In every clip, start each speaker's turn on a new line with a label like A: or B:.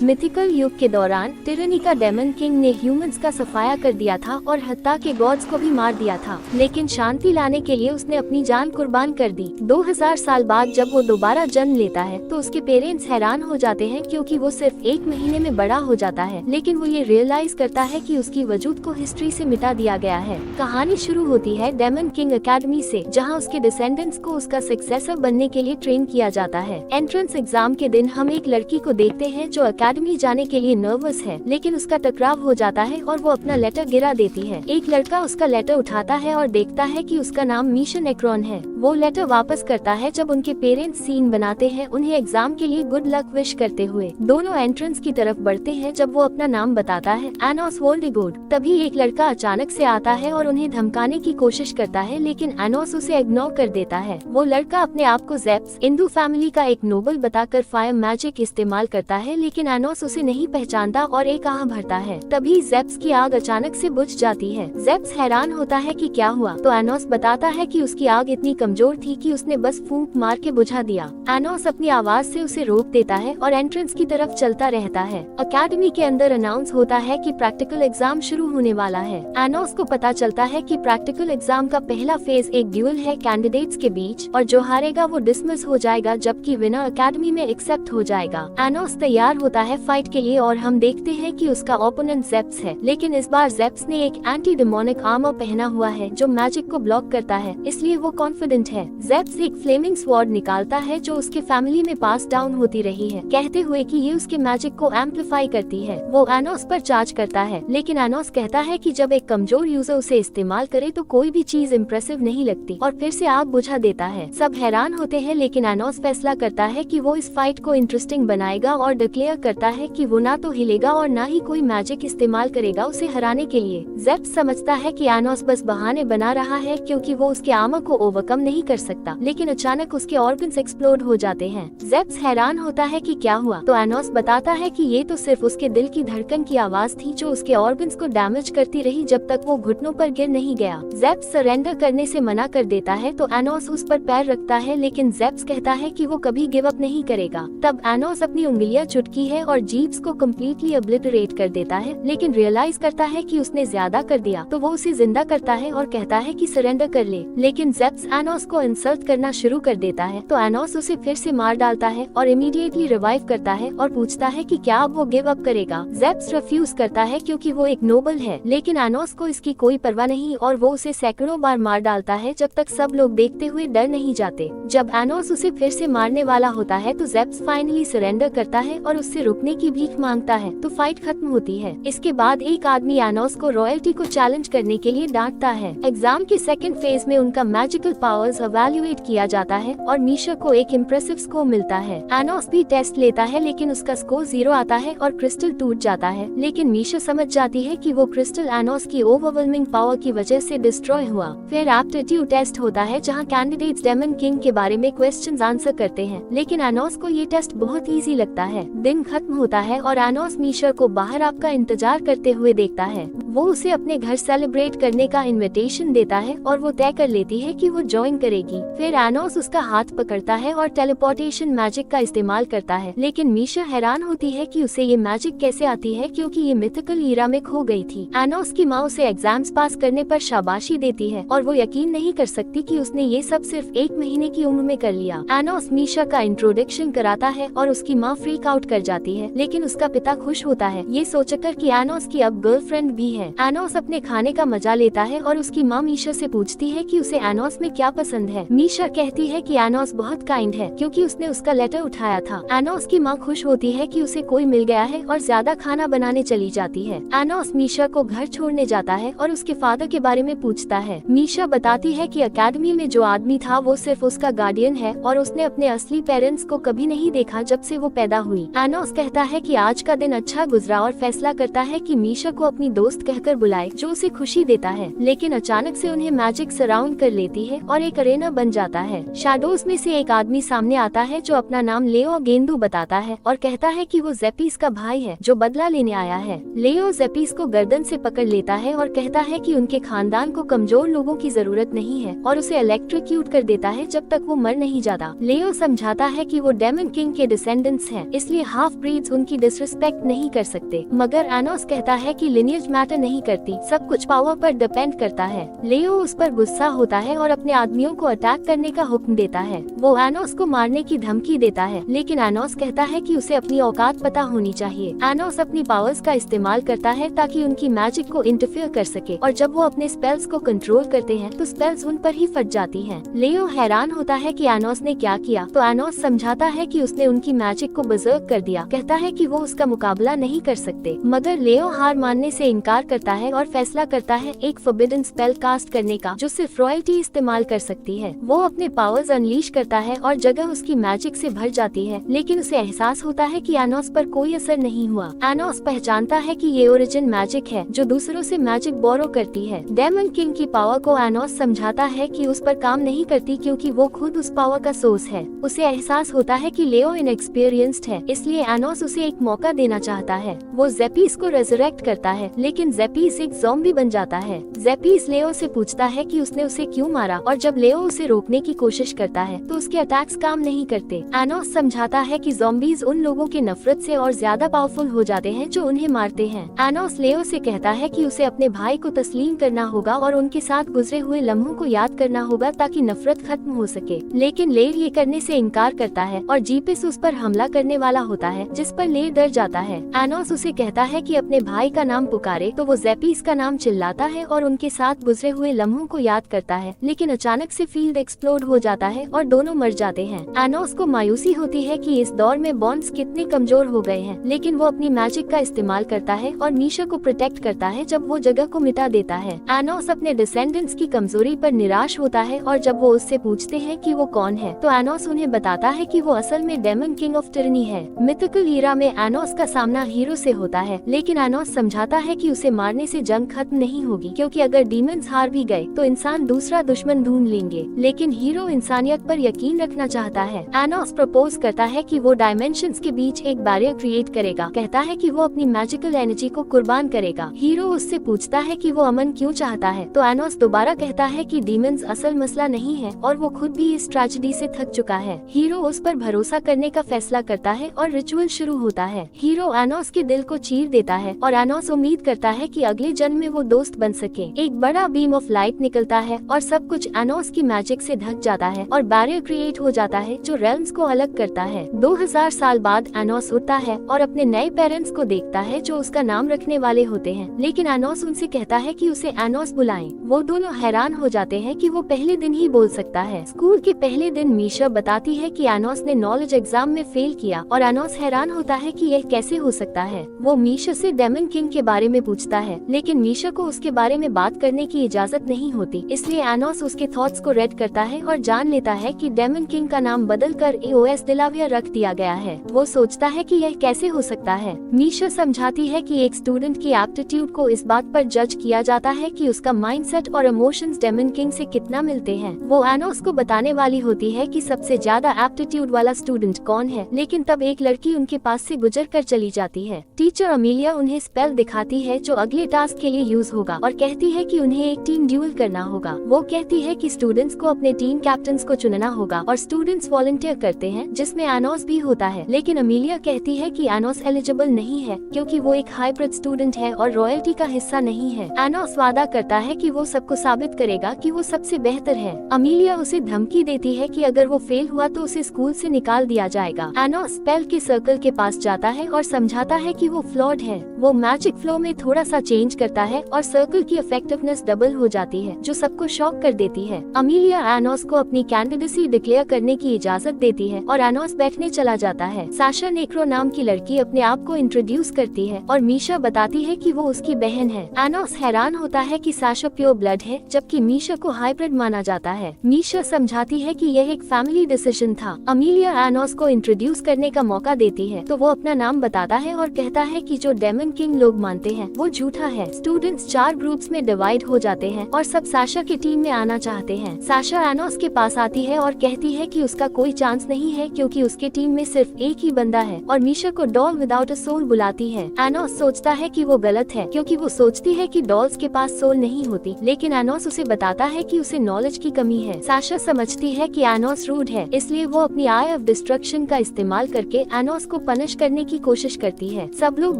A: Mythical युग के दौरान टिरनी का डेमन किंग ने ह्यूमंस का सफाया कर दिया था और हत्या के गॉड्स को भी मार दिया था, लेकिन शांति लाने के लिए उसने अपनी जान कुर्बान कर दी। 2000 साल बाद जब वो दोबारा जन्म लेता है तो उसके पेरेंट्स हैरान हो जाते हैं क्योंकि वो सिर्फ 1 महीने में बड़ा हो जाता है, लेकिन वो ये रियलाइज करता है कि उसकी वजूद को हिस्ट्री से मिटा दिया गया है। कहानी शुरू होती है डेमन किंग एकेडमी से, जहाँ उसके डिसेंडेंट्स को उसका सक्सेसर बनने के लिए ट्रेन किया जाता है। एंट्रेंस एग्जाम के दिन हम एक लड़की को देखते हैं जो एकेडमी जाने के लिए नर्वस है, लेकिन उसका टकराव हो जाता है और वो अपना लेटर गिरा देती है। एक लड़का उसका लेटर उठाता है और देखता है कि उसका नाम मीशा नेक्रोन है। वो लेटर वापस करता है जब उनके पेरेंट्स सीन बनाते हैं उन्हें एग्जाम के लिए गुड लक विश करते हुए। दोनों एंट्रेंस की तरफ बढ़ते हैं जब वो अपना नाम बताता है एनोस वोल्डेगोर्ड। तभी एक लड़का अचानक से आता है और उन्हें धमकाने की कोशिश करता है, लेकिन एनोस उसे इग्नोर कर देता है। वो लड़का अपने आप को ज़ेप्स हिंदू फैमिली का एक नोबल बताकर फायर मैजिक इस्तेमाल करता है, लेकिन एनोस उसे नहीं पहचानता और एक आह भरता है। तभी ज़ेप्स की आग अचानक से बुझ जाती है। ज़ेप्स हैरान होता है कि क्या हुआ, तो एनोस बताता है कि उसकी आग इतनी कमजोर थी कि उसने बस फूंक मार के बुझा दिया। एनोस अपनी आवाज से उसे रोक देता है और एंट्रेंस की तरफ चलता रहता है। एकेडमी के अंदर अनाउंस होता है कि प्रैक्टिकल एग्जाम शुरू होने वाला है। एनोस को पता चलता है कि प्रैक्टिकल एग्जाम का पहला फेज एक ड्यूल है कैंडिडेट्स के बीच, और जो हारेगा वो डिसमिस हो जाएगा जबकि विनर एकेडमी में एक्सेप्ट हो जाएगा। एनोस तैयार होता है फाइट के लिए और हम देखते हैं कि उसका ओपोनेंट ज़ेप्स है, लेकिन इस बार ज़ेप्स ने एक एंटी डेमोनिक आर्मर पहना हुआ है जो मैजिक को ब्लॉक करता है, इसलिए वो कॉन्फिडेंट है। ज़ेप्स एक फ्लेमिंग स्वॉर्ड निकालता है जो उसके फैमिली में पास डाउन होती रही है, कहते हुए कि ये उसके मैजिक को एम्पलीफाई करती है। वो एनोस पर चार्ज करता है, लेकिन एनोस कहता है कि जब एक कमजोर यूजर उसे इस्तेमाल करे तो कोई भी चीज इम्प्रेसिव नहीं लगती, और फिर से आग बुझा देता है। सब हैरान होते हैं, लेकिन एनोस फैसला करता है कि वो इस फाइट को इंटरेस्टिंग बनाएगा और डिक्लेयर करता है कि वो ना तो हिलेगा और ना ही कोई मैजिक इस्तेमाल करेगा उसे हराने के लिए। ज़ेप्स समझता है कि एनोस बस बहाने बना रहा है क्योंकि वो उसके आर्मर को ओवरकम नहीं कर सकता, लेकिन अचानक उसके ऑर्गन्स एक्सप्लोड हो जाते हैं। ज़ेप्स हैरान होता है कि क्या हुआ, तो एनोस बताता है कि ये तो सिर्फ उसके दिल की धड़कन की आवाज थी जो उसके ऑर्गन्स को डैमेज करती रही जब तक वो घुटनों पर गिर नहीं गया। ज़ेप्स सरेंडर करने से मना कर देता है तो एनोस उस पर पैर रखता है, लेकिन ज़ेप्स कहता है कि वो कभी गिव अप नहीं करेगा। तब एनोस अपनी उंगलियां चुटकी है और जीप्स को कम्प्लीटली ऑब्लिटरेट कर देता है, लेकिन रियलाइज करता है कि उसने ज्यादा कर दिया, तो वो उसे जिंदा करता है और कहता है कि सरेंडर कर ले। लेकिन ज़ेप्स एनोस को इंसल्ट करना शुरू कर देता है, तो एनोस उसे फिर से मार डालता है और इमीडिएटली रिवाइव करता है और पूछता है कि क्या अब वो गिव अप करेगा। ज़ेप्स रिफ्यूज करता है क्योंकि वो एक नोबल है, लेकिन एनोस को इसकी कोई परवाह नहीं और वो उसे सैकड़ों बार मार डालता है जब तक सब लोग देखते हुए डर नहीं जाते। जब एनोस उसे फिर से मारने वाला होता है तो ज़ेप्स फाइनली सरेंडर करता है और उससे रुकने की भीख मांगता है, तो फाइट खत्म होती है। इसके बाद एक आदमी एनोस को रॉयल्टी को चैलेंज करने के लिए डांटता है। एग्जाम के सेकंड फेज में उनका मैजिकल पावर्स इवैल्यूएट किया जाता है और मीशा को एक इम्प्रेसिव स्कोर मिलता है। एनोस भी टेस्ट लेता है, लेकिन उसका स्कोर 0 आता है और क्रिस्टल टूट जाता है, लेकिन मीशा समझ जाती है कि वो क्रिस्टल एनोस की ओवरवेलमिंग पावर की वजह से डिस्ट्रॉय हुआ। फिर एप्टीट्यूड टेस्ट होता है जहाँ कैंडिडेट्स डेमन किंग के बारे में क्वेश्चंस आंसर करते हैं, लेकिन एनोस को ये टेस्ट बहुत इजी लगता है। दिन खत्म होता है और एनोस मीशा को बाहर आपका इंतजार करते हुए देखता है। वो उसे अपने घर सेलिब्रेट करने का इनविटेशन देता है और वो तय कर लेती है कि वो ज्वाइन करेगी। फिर एनोस उसका हाथ पकड़ता है और टेलीपोर्टेशन मैजिक का इस्तेमाल करता है, लेकिन मीशा हैरान होती है कि उसे ये मैजिक कैसे आती है क्योंकि ये मिथिकल ईरा में खो गई थी। एनोस की माँ उसे एग्जाम्स पास करने पर शाबाशी देती है और वो यकीन नहीं कर सकती कि उसने ये सब सिर्फ 1 महीने की उम्र में कर लिया। एनोस मीशा का इंट्रोडक्शन कराता है और उसकी माँ फ्रीक आउट कर जाती है, लेकिन उसका पिता खुश होता है ये सोचकर कि एनोस की अब गर्लफ्रेंड भी है। एनोस अपने खाने का मजा लेता है और उसकी माँ मीशा से पूछती है कि उसे एनोस में क्या पसंद है। मीशा कहती है कि एनोस बहुत काइंड है क्योंकि उसने उसका लेटर उठाया था। एनोस की माँ खुश होती है कि उसे कोई मिल गया है और ज्यादा खाना बनाने चली जाती है। एनोस मीशा को घर छोड़ने जाता है और उसके फादर के बारे में पूछता है। मीशा बताती है कि एकेडमी में जो आदमी था वो सिर्फ उसका गार्डियन है और उसने अपने असली पेरेंट्स को कभी नहीं देखा जब से वो पैदा हुई। एनोस कहता है कि आज का दिन अच्छा गुजरा और फैसला करता है कि मीशा को अपनी दोस्त कहकर बुलाए जो उसे खुशी देता है, लेकिन अचानक से उन्हें मैजिक सराउंड कर लेती है और एक अरेना बन जाता है। शैडोज में से एक आदमी सामने आता है जो अपना नाम लेओ गेंदू बताता है और कहता है कि वो जेपीस का भाई है जो बदला लेने आया है। लेओ जेपीस को गर्दन से पकड़ लेता है और कहता है कि उनके खानदान को कमजोर लोगों की जरूरत नहीं है और उसे इलेक्ट्रोक्यूट कर देता है जब तक वो मर नहीं जाता। लेओ समझाता है कि वो डेमन किंग के डिसेंडेंट्स हैं, इसलिए हाफ ब्रीड्स उनकी डिसरिस्पेक्ट नहीं कर सकते। मगर एनोस कहता है कि लिनियज मैटर नहीं करती, सब कुछ पावर पर डिपेंड करता है। लेओ उस पर गुस्सा होता है और अपने आदमियों को अटैक करने का हुक्म देता है। वो एनोस को मारने की धमकी देता है, लेकिन एनोस कहता है कि उसे अपनी औकात पता होनी चाहिए। एनोस अपनी पावर्स का इस्तेमाल करता है ताकि उनकी मैजिक को इंटरफेयर कर सके, और जब वो अपने स्पेल्स को कंट्रोल करते हैं तो स्पेल्स उन पर ही फट जाती हैं। लेओ हैरान होता है कि एनोस ने क्या किया, तो एनोस समझाता है कि उसने उनकी मैजिक को बर्जर्क कर दिया। कहता है कि वो उसका मुकाबला नहीं कर सकते, मगर लेओ हार मानने से इनकार करता है और फैसला करता है एक फॉरबिडन स्पेल कास्ट करने का जो सिर्फ रॉयल्टी इस्तेमाल कर सकती है। वो अपने पावर्स अनलीश करता है और जगह उसकी मैजिक से भर जाती है, लेकिन उसे एहसास होता है कि एनोस पर कोई असर नहीं हुआ। एनोस पहचानता है कि ये ओरिजिन मैजिक है जो दूसरों से मैजिक बोरो करती है। डेमन किंग की पावर को एनोस समझाता है कि उस पर काम नहीं करती क्योंकि वो खुद उस पावर का सोर्स है। उसे एहसास होता है कि लेओ इनएक्सपीरियंस्ड है, इसलिए एनोस उसे एक मौका देना चाहता है। वो जेपीस को रेजरेक्ट करता है, लेकिन जेपीस एक ज़ॉम्बी बन जाता है। जेपीस लेओ से पूछता है कि उसने उसे क्यों मारा, और जब लेओ उसे रोकने की कोशिश करता है तो उसके अटैक्स काम नहीं करते। एनोस समझाता है कि ज़ॉम्बीज उन लोगों के नफरत से और ज्यादा पावरफुल हो जाते हैं जो उन्हें मारते हैं। एनोस लेओ से कहता है कि उसे अपने भाई को तस्लीम करना होगा और उनके साथ गुजरे हुए लम्हों को याद करना होगा ताकि नफरत खत्म हो सके, लेकिन लेर ये करने से इनकार करता है और जीपिस उस पर हमला करने वाला होता है, जिस पर लेर डर जाता है। एनोस उसे कहता है कि अपने भाई का नाम पुकारे, तो वो जेपीस का नाम चिल्लाता है और उनके साथ गुजरे हुए लम्हों को याद करता है, लेकिन अचानक से फील्ड एक्सप्लोड हो जाता है और दोनों मर जाते हैं। एनोस को मायूसी होती है कि इस दौर में बॉन्ड्स कितने कमजोर हो गए हैं, लेकिन वो अपनी मैजिक का इस्तेमाल करता है और मीशा को प्रोटेक्ट करता है जब वो जगह को मिटा देता है। एनोस अपने डिसेंडेंट्स की कमजोरी पर निराश होता है और जब वो उससे पूछते हैं कि वो कौन है, तो एनोस उन्हें बताता है कि वो असल में डेमन किंग ऑफ टिरनी है। मिथिकल ईरा में एनोस का सामना हीरो से होता है, लेकिन एनोस समझाता है कि उसे मारने से जंग खत्म नहीं होगी, क्योंकि अगर डीमंस हार भी गए तो इंसान दूसरा दुश्मन ढूंढ लेंगे। लेकिन हीरो इंसानियत पर यकीन रखना चाहता है। एनोस प्रपोज करता है कि वो डायमेंशंस के बीच एक बैरियर क्रिएट करेगा। कहता है कि वो अपनी मैजिकल एनर्जी को कुर्बान करेगा। हीरो उससे पूछता है कि वो अमन क्यों चाहता है, तो एनोस दोबारा कहता है कि डीमंस असल मसला नहीं है और वो खुद भी इस ट्रेजेडी से थक चुका है। हीरो उस पर भरोसा करने का फैसला करता है और रिचुअल शुरू होता है। हीरो एनोस के दिल को चीर देता है और एनोस उम्मीद करता है कि अगले जन्म में वो दोस्त बन सके। एक बड़ा बीम ऑफ लाइट निकलता है और सब कुछ एनोस की मैजिक से ढक जाता है और बैरियर क्रिएट हो जाता है जो रेल्म्स को अलग करता है। 2000 साल बाद एनोस उठता है और अपने नए पेरेंट्स को देखता है जो उसका नाम रखने वाले होते हैं, लेकिन एनोस उनसे कहता है कि उसे एनोस बुलाएं। वो दोनों हैरान हो जाते हैं कि वो पहले दिन ही बोल सकता है। स्कूल के पहले दिन मीशा बताती है कि एनोस ने नॉलेज एग्जाम में फेल किया और एनोस हैरान होता है कि यह कैसे हो सकता है। वो मीशा से डेमन किंग के बारे में पूछता है, लेकिन मीशा को उसके बारे में बात करने की इजाजत नहीं होती, इसलिए एनोस उसके थॉट्स को रेड करता है और जान लेता है कि डेमन किंग का नाम बदलकर एओएस दिलाविया रख दिया गया है। वो सोचता है कि यह कैसे हो सकता है। मीशा समझाती है कि एक स्टूडेंट की एप्टीट्यूड को इस बात पर जज किया जाता है कि उसका माइंडसेट और इमोशंस डेमन किंग से कितना मिलते हैं। वो एनोस को बताने वाली होती है कि सबसे ज्यादा एप्टीट्यूड वाला स्टूडेंट कौन है, लेकिन तब एक लड़की उनके पास से गुजर कर चली जाती है। टीचर अमीलिया उन्हें स्पेल दिखाती है जो अगले टास्क के लिए यूज होगा और कहती है कि उन्हें एक टीम ड्यूल करना होगा। वो कहती है कि स्टूडेंट्स को अपने टीम कैप्टन्स को चुनना होगा और स्टूडेंट्स वॉलंटियर करते हैं, जिसमें एनोस भी होता है, लेकिन अमीलिया कहती है कि एनोस एलिजिबल नहीं है क्योंकि वो एक हाइब्रिड स्टूडेंट है और रॉयल्टी का हिस्सा नहीं है। एनोस वादा करता है कि वो सबको साबित करेगा कि वो सबसे बेहतर है। अमीलिया उसे धमकी देती है कि अगर वो फेल हुआ तो उसे स्कूल से निकाल दिया जाएगा। एनोस स्पेल के सर्कल के पास जाता है और समझाता है कि वो फ्लॉड है। वो मैजिक फ्लो में थोड़ा सा चेंज करता है और सर्कल की इफेक्टिवनेस डबल हो जाती है, जो सबको शॉक कर देती है। अमीलिया एनोस को अपनी कैंडिडेसी डिक्लेयर करने की इजाजत देती है और एनोस बैठने चला जाता है। साशा नेक्रो नाम की लड़की अपने आप को इंट्रोड्यूस करती है और मीशा बताती है कि वो उसकी बहन है। एनोस हैरान होता है कि साशा प्योर ब्लड है, जबकि मीशा को हाइब्रिड माना जाता है। मीशा समझाती है कि यह एक फैमिली डिसीजन था। अमीलिया एनोस को इंट्रोड्यूस करने का मौका देती है, तो वो अपना नाम बताता है और कहता है कि जो डेमन किंग लोग मानते हैं वो झूठा है। स्टूडेंट्स 4 ग्रुप्स में डिवाइड हो जाते हैं और सब साशा की टीम में आना चाहते हैं। साशा एनोस के पास आती है और कहती है कि उसका कोई चांस नहीं है क्योंकि उसके टीम में सिर्फ एक ही बंदा है और मीशा को डॉल विदाउट अ सोल बुलाती है। एनोस सोचता है कि वो गलत है क्योंकि वो सोचती है कि डॉल्स के पास सोल नहीं होती, लेकिन एनोस उसे बताता है कि उसे नॉलेज की कमी है। साशा समझती है कि एनोस रूड है, इसलिए वो अपनी आई ऑफ डिस्ट्रक्शन का इस्तेमाल करके एनोस को पनिश करने की कोशिश करती है। सब लोग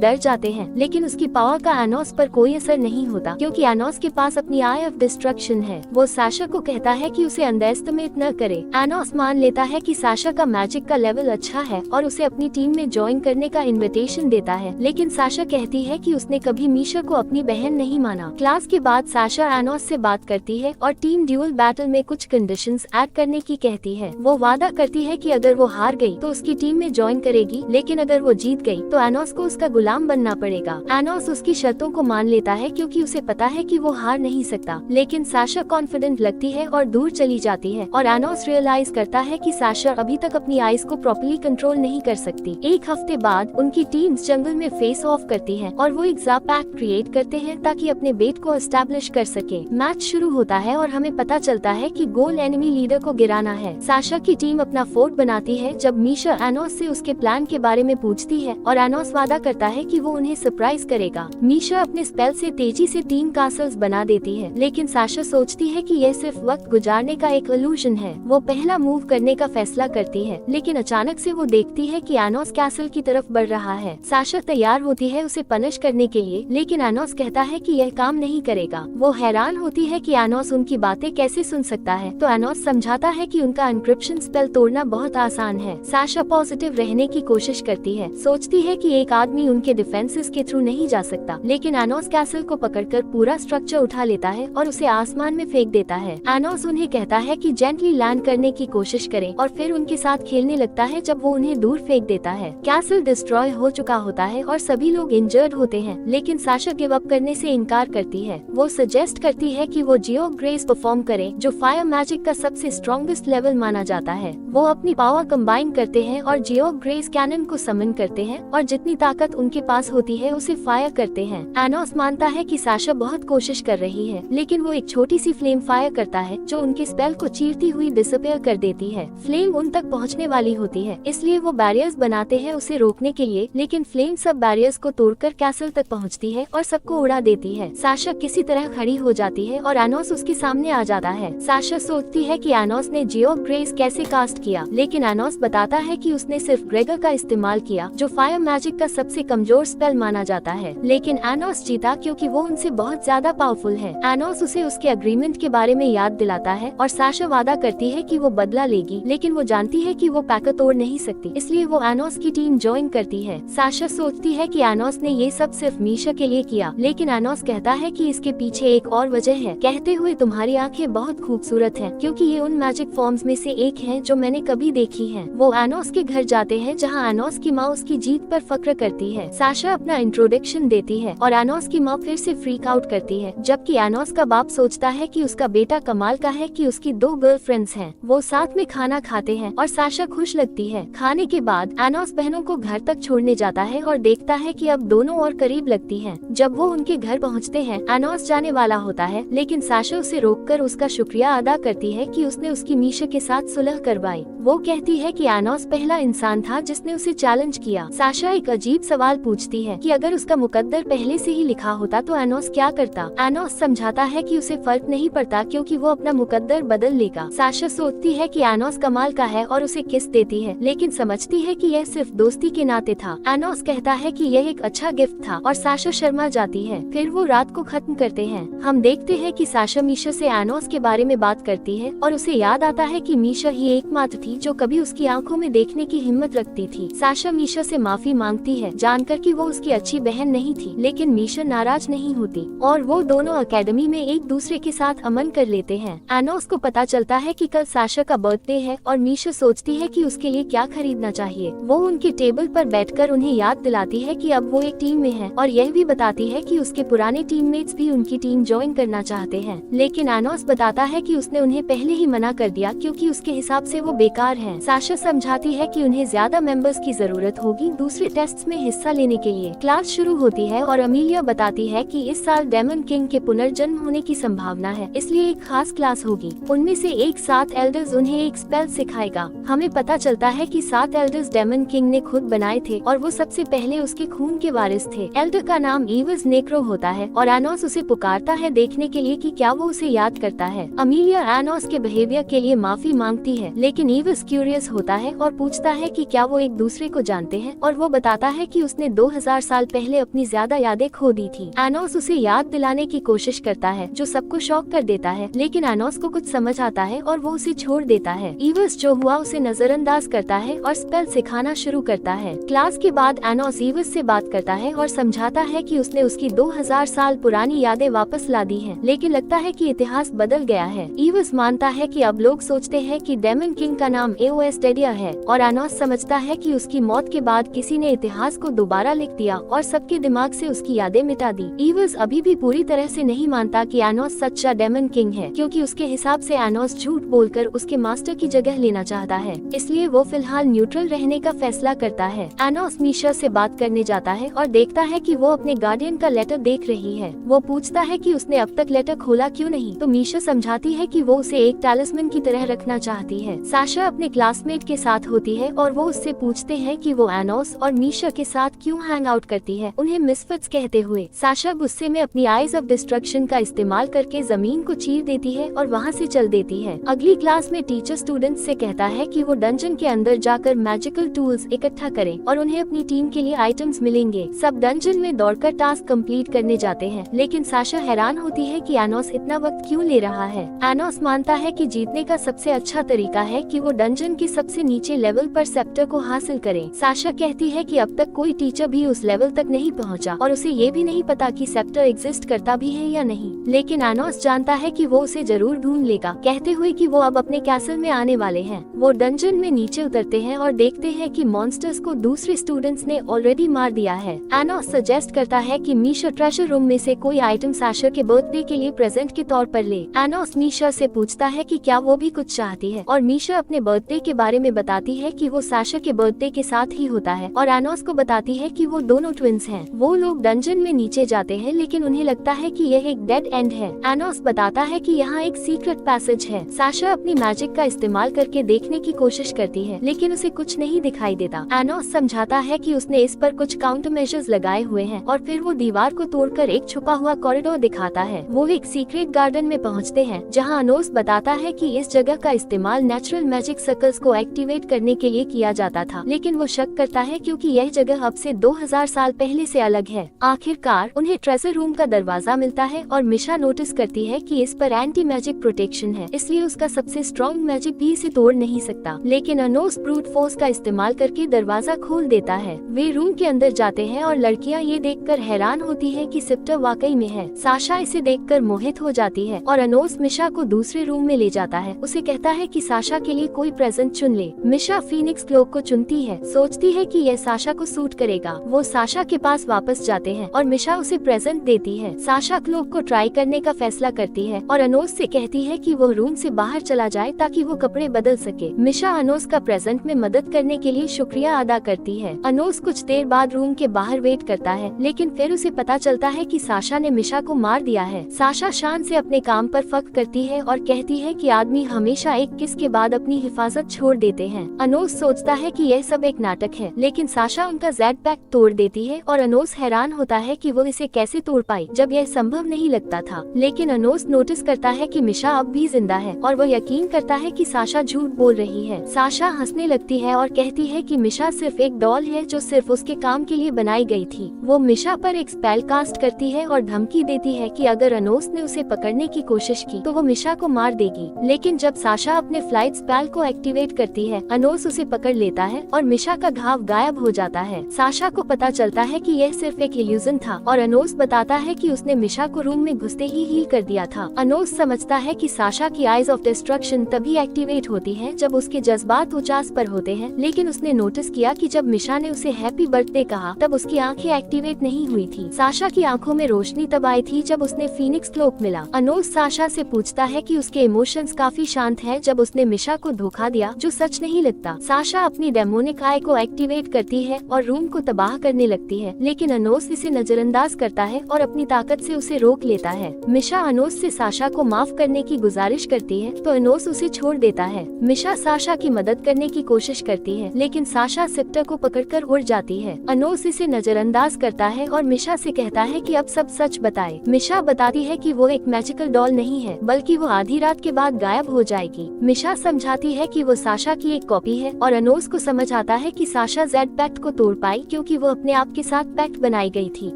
A: डर जाते हैं, लेकिन उसकी पावर का एनोस पर कोई असर नहीं होता क्योंकि एनोस के पास अपनी आई ऑफ डिस्ट्रक्शन है। वो साशा को कहता है कि उसे अंडरएस्टिमेट न करे। एनोस मान लेता है कि साशा का मैजिक का लेवल अच्छा है और उसे अपनी टीम में ज्वाइन करने का इनविटेशन देता है, लेकिन साशा कहती है कि उसने कभी मीशा को अपनी बहन नहीं माना। क्लास के बाद साशा एनोस से बात करती है और टीम ड्यूल बैटल में कुछ कंडीशंस ऐड करने की कहती है। वो वादा करती है कि अगर वो हार गई तो उसकी टीम में ज्वाइन करेगी, लेकिन अगर वो जीत गई तो एनोस को उसका गुलाम बनना पड़ेगा। एनोस उसकी शर्तों को मान लेता है क्योंकि उसे पता है कि वो हार नहीं सकता, लेकिन साशा कॉन्फिडेंट लगती है और दूर चली जाती है और एनोस रियलाइज करता है कि साशा अभी तक अपनी आइज को प्रॉपर्ली कंट्रोल नहीं कर सकती। एक हफ्ते बाद उनकी टीम्स जंगल में फेस ऑफ करती है और वो एक पैक्ट क्रिएट करते हैं ताकि अपने बेट को एस्टेब्लिश कर सके। मैच शुरू होता है और हमें पता चलता है कि गोल एनिमी लीडर को गिराना है। साशा की टीम अपना फोर्ट बनाती है जब मीशा एनोस से उसके प्लान के बारे में पूछती है और एनोस वादा करता है कि वो उन्हें सरप्राइज करेगा। मीशा अपने स्पेल से तेजी से 3 कासल्स बना देती है, लेकिन साशा सोचती है कि यह सिर्फ वक्त गुजारने का एक इल्यूजन है। वो पहला मूव करने का फैसला करती है, लेकिन अचानक से वो देखती है कि एनोस कैसल की तरफ बढ़ रहा है। साशा तैयार होती है उसे पनिश करने के लिए, लेकिन एनोस कहता है कि यह काम नहीं करेगा। वो हैरान होती है कि एनोस उनकी बातें कैसे सुन सकता है, तो एनोस समझाता है कि उनका एन्क्रिप्शन स्पेल तोड़ना बहुत आसान है। साशा पॉजिटिव रहने की कोशिश करती है, सोचती है कि एक आदमी उनके डिफेंसेस के थ्रू नहीं जा सकता, लेकिन एनोस कैसल को पकड़कर पूरा स्ट्रक्चर उठा लेता है और उसे आसमान में फेंक देता है। एनोस उन्हें कहता है कि जेंटली लैंड करने की कोशिश करें और फिर उनके साथ खेलने लगता है जब वो उन्हें दूर फेंक देता है। कैसल डिस्ट्रॉय हो चुका होता है और सभी लोग इंजर्ड होते हैं, लेकिन साशा गिव अप करने से इनकार करती है। वो सजेस्ट करती है कि वो जियो ग्रेस परफॉर्म करे, जो फायर मैजिक का सबसे स्ट्रॉन्गेस्ट लेवल माना जाता है। वो अपनी पावर कंबाइन करते हैं और जियो ग्रेस कैनन को समन करते हैं और जितनी ताकत उनके पास होती है उसे फायर करते हैं। एनोस मानता है कि साशा बहुत कोशिश कर रही है, लेकिन वो एक छोटी सी फ्लेम फायर करता है जो उनके स्पेल को चीरती हुई डिसअपियर कर देती है। फ्लेम उन तक पहुंचने वाली होती है, इसलिए वो बैरियर्स बनाते हैं उसे रोकने के लिए, लेकिन फ्लेम सब बैरियर्स को तोड़कर कैसल तक पहुंचती है और सबको उड़ा देती है। साशा किसी तरह खड़ी हो जाती है और एनोस उसके सामने आ जाता है। साशा सोचती है कि एनोस ने जियो ग्रेस कैसे कास्ट किया, लेकिन एनोस बताता है कि उसने सिर्फ ग्रेगर का इस्तेमाल किया, जो फायर मैजिक का सबसे कमजोर स्पेल माना जाता है। लेकिन एनोस जीता क्योंकि वो उनसे बहुत ज्यादा पावरफुल है। एनोस उसे उसके अग्रीमेंट के बारे में याद दिलाता है और साशा वादा करती है कि वो बदला लेगी, लेकिन वो जानती है कि वो पैकेट तोड़ नहीं सकती, इसलिए वो एनोस की टीम ज्वाइन करती है। साशा सोचती है कि एनोस ने ये सब सिर्फ मीशा के लिए किया, लेकिन एनोस कहता है कि इसके पीछे एक और वजह है, कहते हुए तुम्हारी आंखें बहुत खूबसूरत हैं, क्योंकि ये उन मैजिक फॉर्म्स में से एक है जो मैंने कभी देखी है। वो एनोस के घर जाते हैं जहाँ एनोस की माँ उसकी जीत पर फक्र करती है। साशा अपना इंट्रोडक्शन देती है और एनोस की माँ फिर से फ्रीक आउट करती है, जबकि एनोस का बाप सोचता है कि उसका बेटा कमाल का है कि उसकी 2 गर्लफ्रेंड्स हैं। वो साथ में खाना खाते हैं और साशा खुश लगती है। खाने के बाद एनोस बहनों को घर तक छोड़ने जाता है और देखता है कि अब दोनों और करीब लगती हैं। जब वो उनके घर पहुंचते हैं, एनोस जाने वाला होता है, लेकिन साशा उसे रोककर उसका शुक्रिया अदा करती है कि उसने उसकी मीशा के साथ सुलह करवाई। वो कहती है कि एनोस पहला इंसान था जिसने उसे चैलेंज किया। साशा एक अजीब सवाल पूछती है कि अगर उसका मुकद्दर पहले से ही लिखा होता तो एनोस क्या करता। एनोस समझाता है कि उसे फर्क नहीं पड़ता क्योंकि वो अपना मुकद्दर बदल लेगा। साशा सोचती है कि एनोस कमाल का है और उसे किस देती है, लेकिन समझती है कि यह सिर्फ दोस्ती के नाते था। एनोस कहता है कि यह एक अच्छा गिफ्ट था और साशा शर्मा जाती है। फिर वो रात को खत्म करते हैं। हम देखते हैं कि साशा मीशा से एनोस के बारे में बात करती है और उसे याद आता है कि मीशा ही एकमात्र थी जो कभी उसकी आंखों में देखने की हिम्मत रखती थी। साशा मीशा से माफी मांगती है, जानकर कि वो उसकी अच्छी बहन नहीं थी, लेकिन मीशा नाराज नहीं होती और वो दोनों अकेडमी में एक दूसरे के साथ अमन कर लेते हैं। एनोस को पता चलता है कि कल साशा का बर्थडे है और मीशा सोचती है कि उसके लिए क्या खरीदना चाहिए। वो उनके टेबल पर बैठकर उन्हें याद दिलाती है कि अब वो एक टीम में है और यह भी बताती है कि उसके पुराने टीममेट्स भी उनकी टीम ज्वाइन करना चाहते हैं, लेकिन एनोस बताता है कि उसने उन्हें पहले ही मना कर दिया क्योंकि उसके हिसाब से वो बेकार हैं। साशा समझाती है कि उन्हें ज्यादा मेंबर्स की जरूरत होगी दूसरे टेस्ट्स में हिस्सा लेने के लिए। क्लास शुरू होती है और अमीलिया बताती है कि इस साल डेमन किंग के पुनर्जन्म होने की संभावना है, इसलिए एक खास क्लास होगी। उनमें से एक 7 एल्डर्स उन्हें एक स्पेल सिखाएगा। हमें पता चलता है कि 7 एल्डर्स डेमन किंग ने खुद बनाए थे और वो सबसे पहले उसके खून के वारिस थे। एल्डर का नाम ईवस नेक्रो होता है और एनोस उसे पुकारता है देखने के लिए कि क्या वो उसे याद करता है। अमीलिया एनोस के बिहेवियर के लिए माफी मांगती है, लेकिन ईवस क्यूरियस होता है और पूछता है कि क्या वो एक दूसरे को जानते हैं, और वो बताता है कि उसने 2000 साल पहले अपनी ज्यादा यादें खो दी थी। एनोस उसे याद दिलाने की कोशिश करता है, जो सबको शॉक कर देता है, लेकिन एनोस को कुछ समझ आता है और वो उसे छोड़ देता है। ईवस जो हुआ उसे नजरअंदाज करता है और स्पेल सिखाना शुरू करता है। क्लास के बाद एनोस ईवस से बात करता है और समझाता है कि उसने उसकी 2000 साल पुरानी यादें वापस ला दी हैं, लेकिन लगता है कि इतिहास बदल गया है। ईवस मानता है कि अब लोग सोचते हैं कि डेमन किंग का नाम एओएसटेडिया है, और एनोस समझता है कि उसकी मौत के बाद किसी ने इतिहास को दोबारा लिख दिया और सबके दिमाग से उसकी यादें मिटा दी। ईवस अभी भी पूरी तरह से नहीं मानता कि एनोस सच्चा डेमन किंग है, क्योंकि उसके हिसाब से एनोस झूठ बोलकर उसके मास्टर की जगह लेना चाहता है, इसलिए वो फिलहाल न्यूट्रल रहने का फैसला करता है। एनोस मीशा से बात करने जाता है और देखता है कि वो अपने गार्डियन का लेटर देख रही है। वो पूछता है कि उसने अब तक लेटर खोला क्यों नहीं, तो मीशा समझाती है कि वो उसे एक टैलिस्मैन की तरह रखना चाहती है। साशा अपने क्लासमेट के साथ होती है और वो उससे पूछते हैं कि वो एनोस और मीशा के साथ क्यों हैंग आउट करती है, उन्हें मिसफिट्स कहते हुए। साशा गुस्से में अपनी आइज ऑफ डिस्ट्रक्शन का इस्तेमाल करके जमीन को चीर देती है और वहाँ से चल देती है। अगली क्लास में टीचर स्टूडेंट्स से कहता है कि वो डंजन के अंदर जाकर मैजिकल टूल्स इकट्ठा करें और उन्हें अपनी टीम के लिए आइटम्स मिलेंगे। सब डंजन में दौड़कर टास्क कंप्लीट करने जाते हैं, लेकिन साशा हैरान होती है कि एनोस इतना वक्त क्यों ले रहा है। एनोस मानता है कि जीतने का सबसे अच्छा तरीका है कि वो डंजन के सबसे नीचे लेवल पर सेप्टर को हासिल करे। साशा कहती है कि अब तक कोई टीचर भी उस लेवल तक नहीं पहुंचा और उसे ये भी नहीं पता कि सेप्टर एग्जिस्ट करता भी है या नहीं, लेकिन एनोस जानता है कि वो उसे जरूर ढूंढ लेगा, कहते हुए कि वो अब अपने कैसल में आने वाले हैं। वो डंजन में नीचे उतरते हैं और देखते हैं कि मॉन्स्टर्स को दूसरे स्टूडेंट्स ने ऑलरेडी मार दिया है। एनोस सजेस्ट करता है कि मीशा ट्रेजर रूम में से कोई आइटम साशा के बर्थडे के लिए प्रेजेंट के तौर पर ले। एनोस मीशा से पूछता है कि क्या वो भी कुछ चाहती है, और मीशा अपने बर्थडे के बारे में बताती है कि वो साशा के बर्थडे के साथ ही होता है, और एनोस को बताती है कि वो दोनों ट्विंस हैं। वो लोग डंजन में नीचे जाते हैं, लेकिन उन्हें लगता है कि यह एक डेड एंड है। एनोस बताता है कि यहाँ एक सीक्रेट पैसेज है। साशा अपनी मैजिक का इस्तेमाल करके देखने की कोशिश करती है, लेकिन उसे कुछ नहीं दिखाई देता। एनोस समझाता है कि उसने इस पर कुछ काउंटर मेजर्स लगाए हुए हैं, और फिर वो दीवार को तोड़कर एक छुपा हुआ कॉरिडोर दिखाता है। वो एक सीक्रेट गार्डन में पहुँचते हैं, जहाँ एनोस बताता है कि इस जगह का इस्तेमाल नेचुरल मैजिक सर्कल्स को एक्टिवेट करने के लिए किया जाता था, लेकिन वो शक करता है क्योंकि यह जगह अब से 2000 साल पहले से अलग है। आखिरकार उन्हें ट्रेजर रूम का दरवाजा मिलता है और मिशा नोटिस करती है कि इस पर एंटी मैजिक प्रोटेक्शन है, इसलिए उसका सबसे स्ट्रॉन्ग मैजिक भी इसे तोड़ नहीं सकता। लेकिन एनोस ब्रूट फोर्स का इस्तेमाल करके दरवाजा खोल देता है। वे रूम के अंदर जाते हैं और लड़कियां ये देखकर हैरान होती हैं कि सेप्टर वाकई में है। साशा इसे देखकर मोहित हो जाती है और एनोस मिशा को दूसरे रूम में ले जाता है। उसे कहता है कि साशा के लिए कोई प्रेजेंट चुन ले। मिशा फीनिक्स क्लोक को चुनती है, सोचती है कि यह साशा को सूट करेगा। वो साशा के पास वापस जाते हैं और मिशा उसे प्रेजेंट देती है। साशा क्लोक को ट्राई करने का फैसला करती है और एनोस से कहती है कि वो रूम से बाहर चला जाए ताकि वो कपड़े बदल सके। मिशा एनोस का प्रेजेंट में मदद करने के लिए शुक्रिया अदा करती है। एनोस कुछ देर बाद रूम के बाहर वेट करता है, लेकिन फिर उसे पता चलता है कि साशा ने मिशा को मार दिया है। साशा शान से अपने काम पर फख्र करती है और कहती है कि आदमी हमेशा एक किस के बाद अपनी हिफाजत छोड़ देते हैं। एनोस सोचता है कि यह सब एक नाटक है, लेकिन साशा उनका जेड पैक तोड़ देती है और एनोस हैरान होता है कि वो इसे कैसे तोड़ पाई जब यह संभव नहीं लगता था। लेकिन एनोस नोटिस करता है कि मिशा अब भी जिंदा है और वो यकीन करता है कि साशा झूठ बोल रही है। साशा हंसने लगती है और कहती है कि मिशा सिर्फ एक डॉल है जो सिर्फ उसके काम के लिए बनाई गई थी। वो मिशा पर एक स्पेल कास्ट करती है और धमकी देती है कि अगर एनोस ने उसे पकड़ने की कोशिश की तो वो मिशा को मार देगी। लेकिन जब साशा अपने फ्लाइट स्पेल को एक्टिवेट करती है, एनोस उसे पकड़ लेता है और मिशा का घाव गायब हो जाता है। साशा को पता चलता है कि यह सिर्फ एक इल्यूजन था और एनोस बताता है कि उसने मिशा को रूम में घुसते ही हील कर दिया था। एनोस समझता है कि साशा की आइज ऑफ डिस्ट्रक्शन तभी एक्टिवेट होती है जब उसके जज्बात उचास पर होते हैं, लेकिन उसने नोटिस किया कि जब मिशा ने उसे हैप्पी बर्थडे कहा तब उसकी आंखें एक्टिवेट नहीं हुई थी। साशा की आंखों में रोशनी तब आई थी जब उसने फीनिक्स क्लोक मिला। एनोस साशा से पूछता है कि उसके इमोशंस काफी शांत हैं जब उसने मिशा को धोखा दिया, जो सच नहीं लगता। साशा अपनी डेमोनिक आई को एक्टिवेट करती है और रूम को तबाह करने लगती है, लेकिन एनोस इसे नजरअंदाज करता है और अपनी ताकत से उसे रोक लेता है। मिशा अनोस से साशा को माफ करने की गुजारिश करती है तो अनोस उसे छोड़ देता है। मिशा साशा की मदद करने की कोशिश करती है लेकिन साशा स्पेक्टर को पकड़कर उड़ जाती है। अनोस इसे नजरअंदाज करता है और मिशा से कहता है कि अब सब सच बताए। मिशा बताती है कि वो एक मैजिकल डॉल नहीं है बल्कि वो आधी रात के बाद गायब हो जाएगी। मिशा समझाती है कि वो साशा की एक कॉपी है और अनोस को समझ आता है कि साशा जेड पैक्ट को तोड़ पाई क्योंकि वो अपने आप के साथ पैक्ट बनाई गई थी।